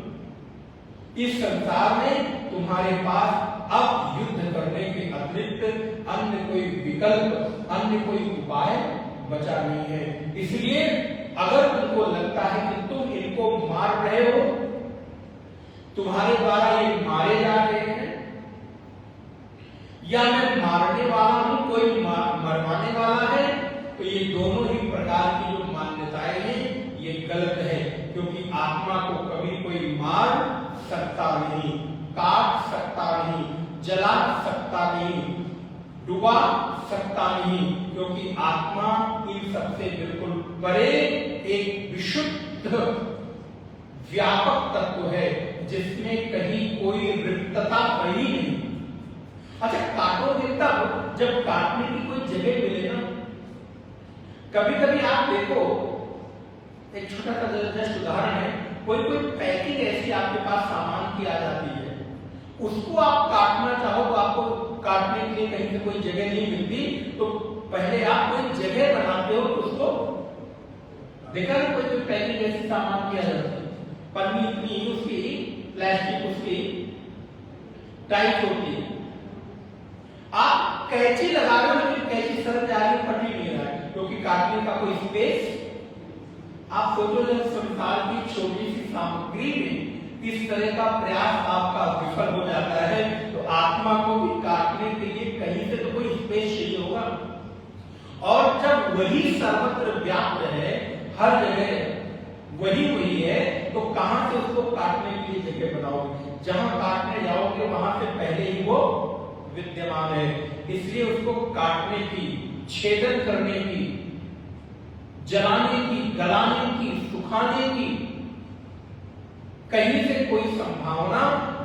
S1: इस संसार में तुम्हारे पास अब युद्ध करने के अतिरिक्त अन्य कोई विकल्प, अन्य कोई उपाय बचा नहीं है। इसलिए अगर तुमको लगता है कि तुम इनको मार रहे हो, तुम्हारे द्वारा ये मारे जा रहे हैं, या मैं मारने वाला हूं, कोई मरवाने वाला है, तो ये दोनों ही प्रकार की जो मान्यताएं हैं ये गलत है। क्योंकि आत्मा को कभी कोई मार सकता नहीं, काट सकता नहीं, जला सकता नहीं, डुबा सकता नहीं, क्योंकि आत्मा इन सबसे बिल्कुल परे एक विशुद्ध व्यापक तत्व है जिसमें कहीं कोई रिक्तता कहीं नहीं। अच्छा, काटोगे तब जब काटने की कोई जगह मिले ना। कभी कभी आप देखो, एक छोटा सा जस्ट उदाहरण है, कोई कोई पैकिंग ऐसी आपके पास सामान की आ जाती है, उसको आप काटना चाहो तो आपको काटने के लिए कहीं से कोई जगह नहीं मिलती, तो पहले आप कोई जगह बनाते हो, तो उसको देखा कि कोई कोई पैकिंग ऐसी सामान किया जाता है, पन्नी इतनी उसकी, प्लास्टिक उसकी टाइट होती है, आप कैंची लगा रहे हो लेकिन कैंची सरक जा रही है, फट ही नहीं रहा है, क्योंकि काटने का कोई स्पेस। आप सोचो जब संसार की छोटी सी सामग्री में इस तरह का प्रयास आपका विफल हो जाता है, तो आत्मा को भी काटने के लिए कहीं से तो कोई स्पेस चाहिए होगा। और जब वही सर्वत्र व्याप्त है, हर जगह वही है, तो कहां से उसको काटने के लिए जगह बनाओगे? जहां काटने जाओगे वहां से पहले ही वो विद्यमान है। इसलिए उसको काटने की, छेदन करने की, जलाने की, गलाने की, सुखाने की कहीं से कोई संभावना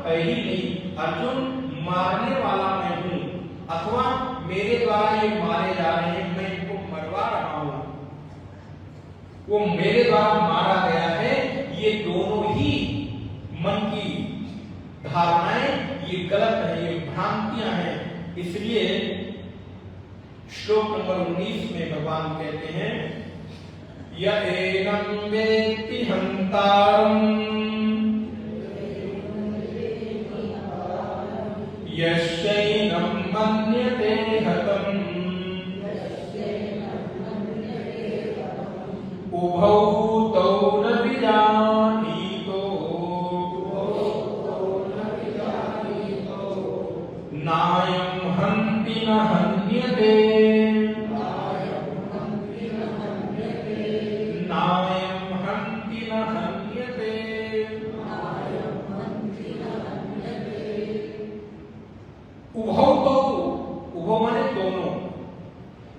S1: है ही नहीं। अर्जुन, मारने वाला मैं हूं अथवा मेरे द्वारा ये मारे जा रहे हैं, मैं इनको मरवा रहा हूं, वो मेरे द्वारा मारा गया है, ये दोनों ही मन की धारणाएं ये गलत है, ये भ्रांतियां हैं। इसलिए श्लोक नंबर 19 में भगवान कहते हैं, यएनं वेत्ति हन्तारम् यश्चैनं मन्यते हतम् उभौ तौ न विजानीतो नायं हन्ति न हन्यते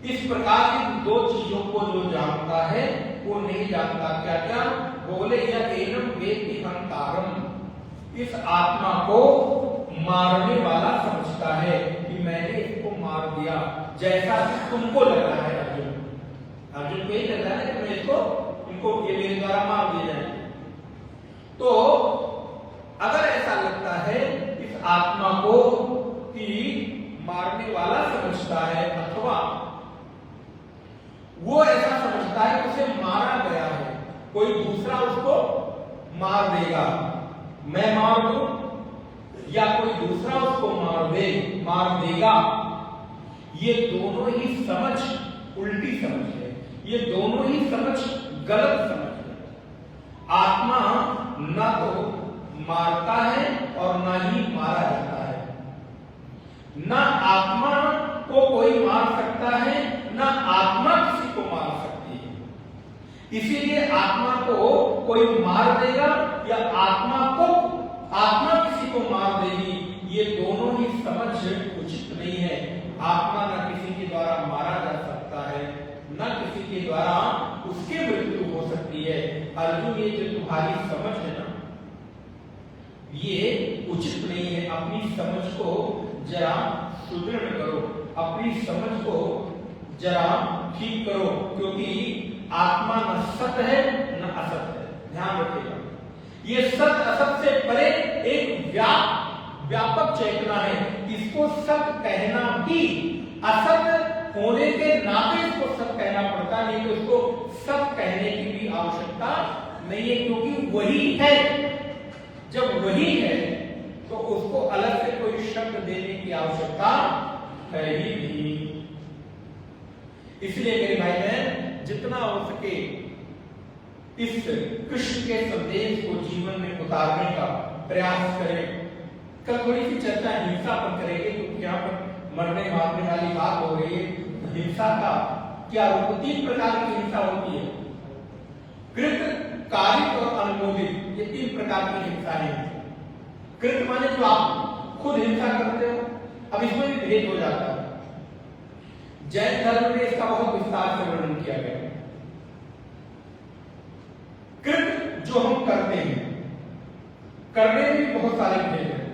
S1: इस प्रकार की दो चीजों को जो जानता है वो नहीं जानता। क्या क्या बोले? या एनम वेत्ति हन्तारम्, इस आत्मा को मारने वाला समझता है कि मैंने इसको मार दिया, जैसा कि तुमको लग रहा है। अर्जुन को यही लग रहा है कि मैं इसको, इनको ये मेरे द्वारा मार दिया जाए। तो अगर ऐसा लगता है, इस आत्मा को कि मारने वाला समझता है, अथवा वो ऐसा समझता है कि उसे मारा गया है, कोई दूसरा उसको मार देगा, मैं मार दूं या कोई दूसरा उसको मार देगा, ये दोनों ही समझ उल्टी समझ है, ये दोनों ही समझ गलत समझ है। आत्मा ना तो मारता है और ना ही मारा जाता है, ना आत्मा को कोई मार सकता है, ना आत्मा किसी को मार सकती है। इसीलिए आत्मा को कोई मार देगा या आत्मा किसी को मार देगी, ये दोनों ही समझ उचित नहीं है। आत्मा न किसी के द्वारा मारा जा सकता है, न किसी के द्वारा उसकी मृत्यु हो सकती है। अर्जुन, ये जो तुम्हारी समझ है ना, ये उचित नहीं है। अपनी समझ को जरा सुदृढ़ करो, अपनी समझ को जरा ठीक करो, क्योंकि आत्मा न सत्य है न असत है। ध्यान रखिएगा, ये सत्य असत से परे एक व्यापक चेतना है। इसको सत्य कहना भी असत होने के नाते इसको सत्य कहना पड़ता, नहीं तो इसको सत्य कहने की भी आवश्यकता नहीं है, क्योंकि वही है। जब वही है तो उसको अलग से कोई शब्द देने की आवश्यकता है ही नहीं। इसलिए मेरे भाई बहन, जितना हो सके इस कृष्ण के संदेश को जीवन में उतारने का प्रयास करें। कल थोड़ी सी चर्चा हिंसा पर करेंगे, क्योंकि यहाँ पर मरने मारने वाली बात हो रही है। हिंसा का क्या रूप? 3 प्रकार की हिंसा होती है, कृत, कारित और अनुमोदित। ये 3 प्रकार की हिंसा है। कृत माने जो आप खुद हिंसा करते हो, अब इसमें भी भेद हो जाता है। जैन धर्म में इसका बहुत विस्तार से वर्णन किया गया है। कृत जो हम करते हैं, करने में भी बहुत सारे भेद हैं।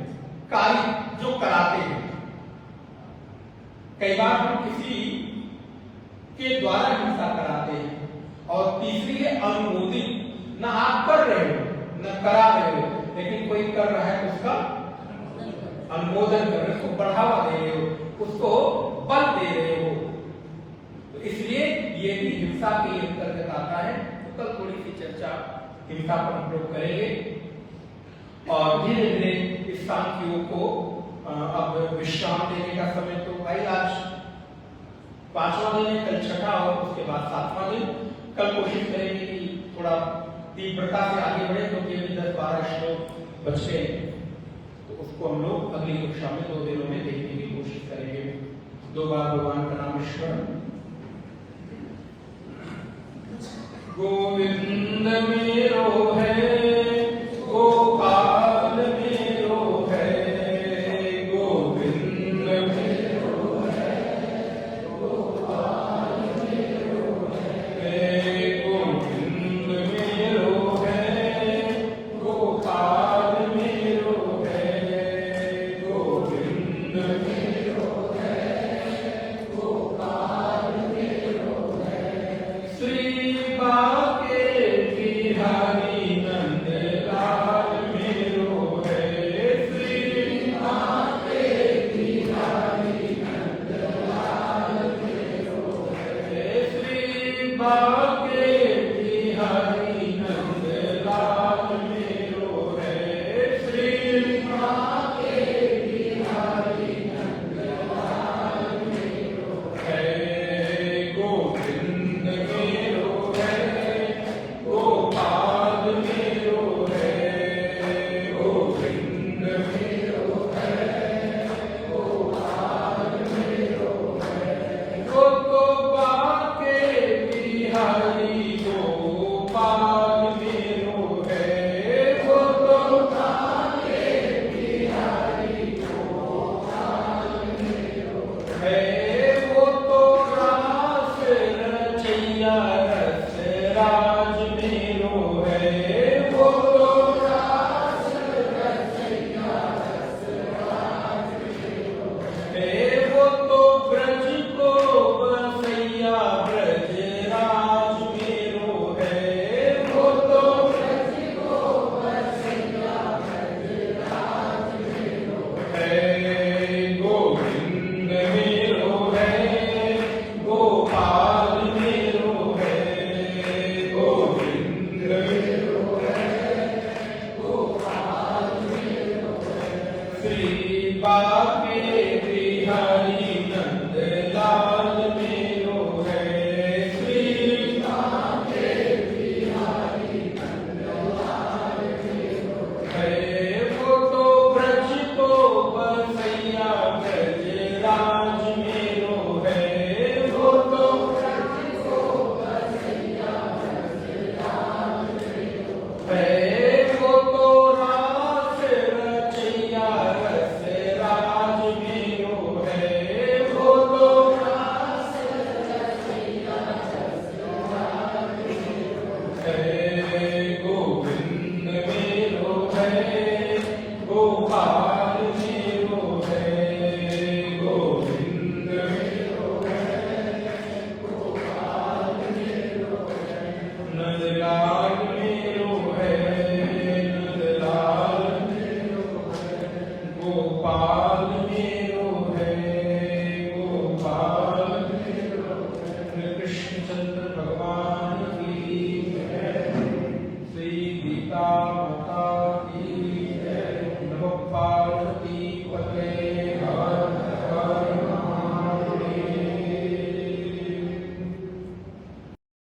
S1: कार्य जो कराते हैं, कई बार हम किसी के द्वारा हिंसा कराते हैं। और तीसरी है अनुमोदित, न आप कर रहे हो न करा रहे हो, लेकिन कोई कर रहा है तो उसका अनुमोदन कर रहे हो, उसको बढ़ावा दे रहे हो, उसको बल दे रहे हो। तो इसलिए ये भी हिंसा के अंतर्गत आता है। तो कल थोड़ी सी चर्चा हिंसा पर हम लोग करेंगे, और धीरे धीरे इस सांख्यों को अब विश्राम देने का समय तो भाई आज 5वां दिन है, कल 6ठा और उसके बाद 7वां दिन। कल कोशिश करेंगे कि थोड़ा तीव्रता से आगे बढ़े, क्योंकि अभी 10-12 श्लोक बच गए, तो उसको हम लोग अगली कक्षा में 2 दिनों में देखने की कोशिश करेंगे। 2 बार भगवान का नाम स्मरण। गोविंद मेरो है, गोपाल मेरो है, गोविंद मेरो है, गोपाल मेरो है, गोविंद मेरो है, गोपाल मेरो है, गोविंद मेरो है, गोपाल मेरो है। श्री बाके बिहारी नंद लाल मेरो है, श्री बाके बिहारी नंद लाल मेरो है, श्री बा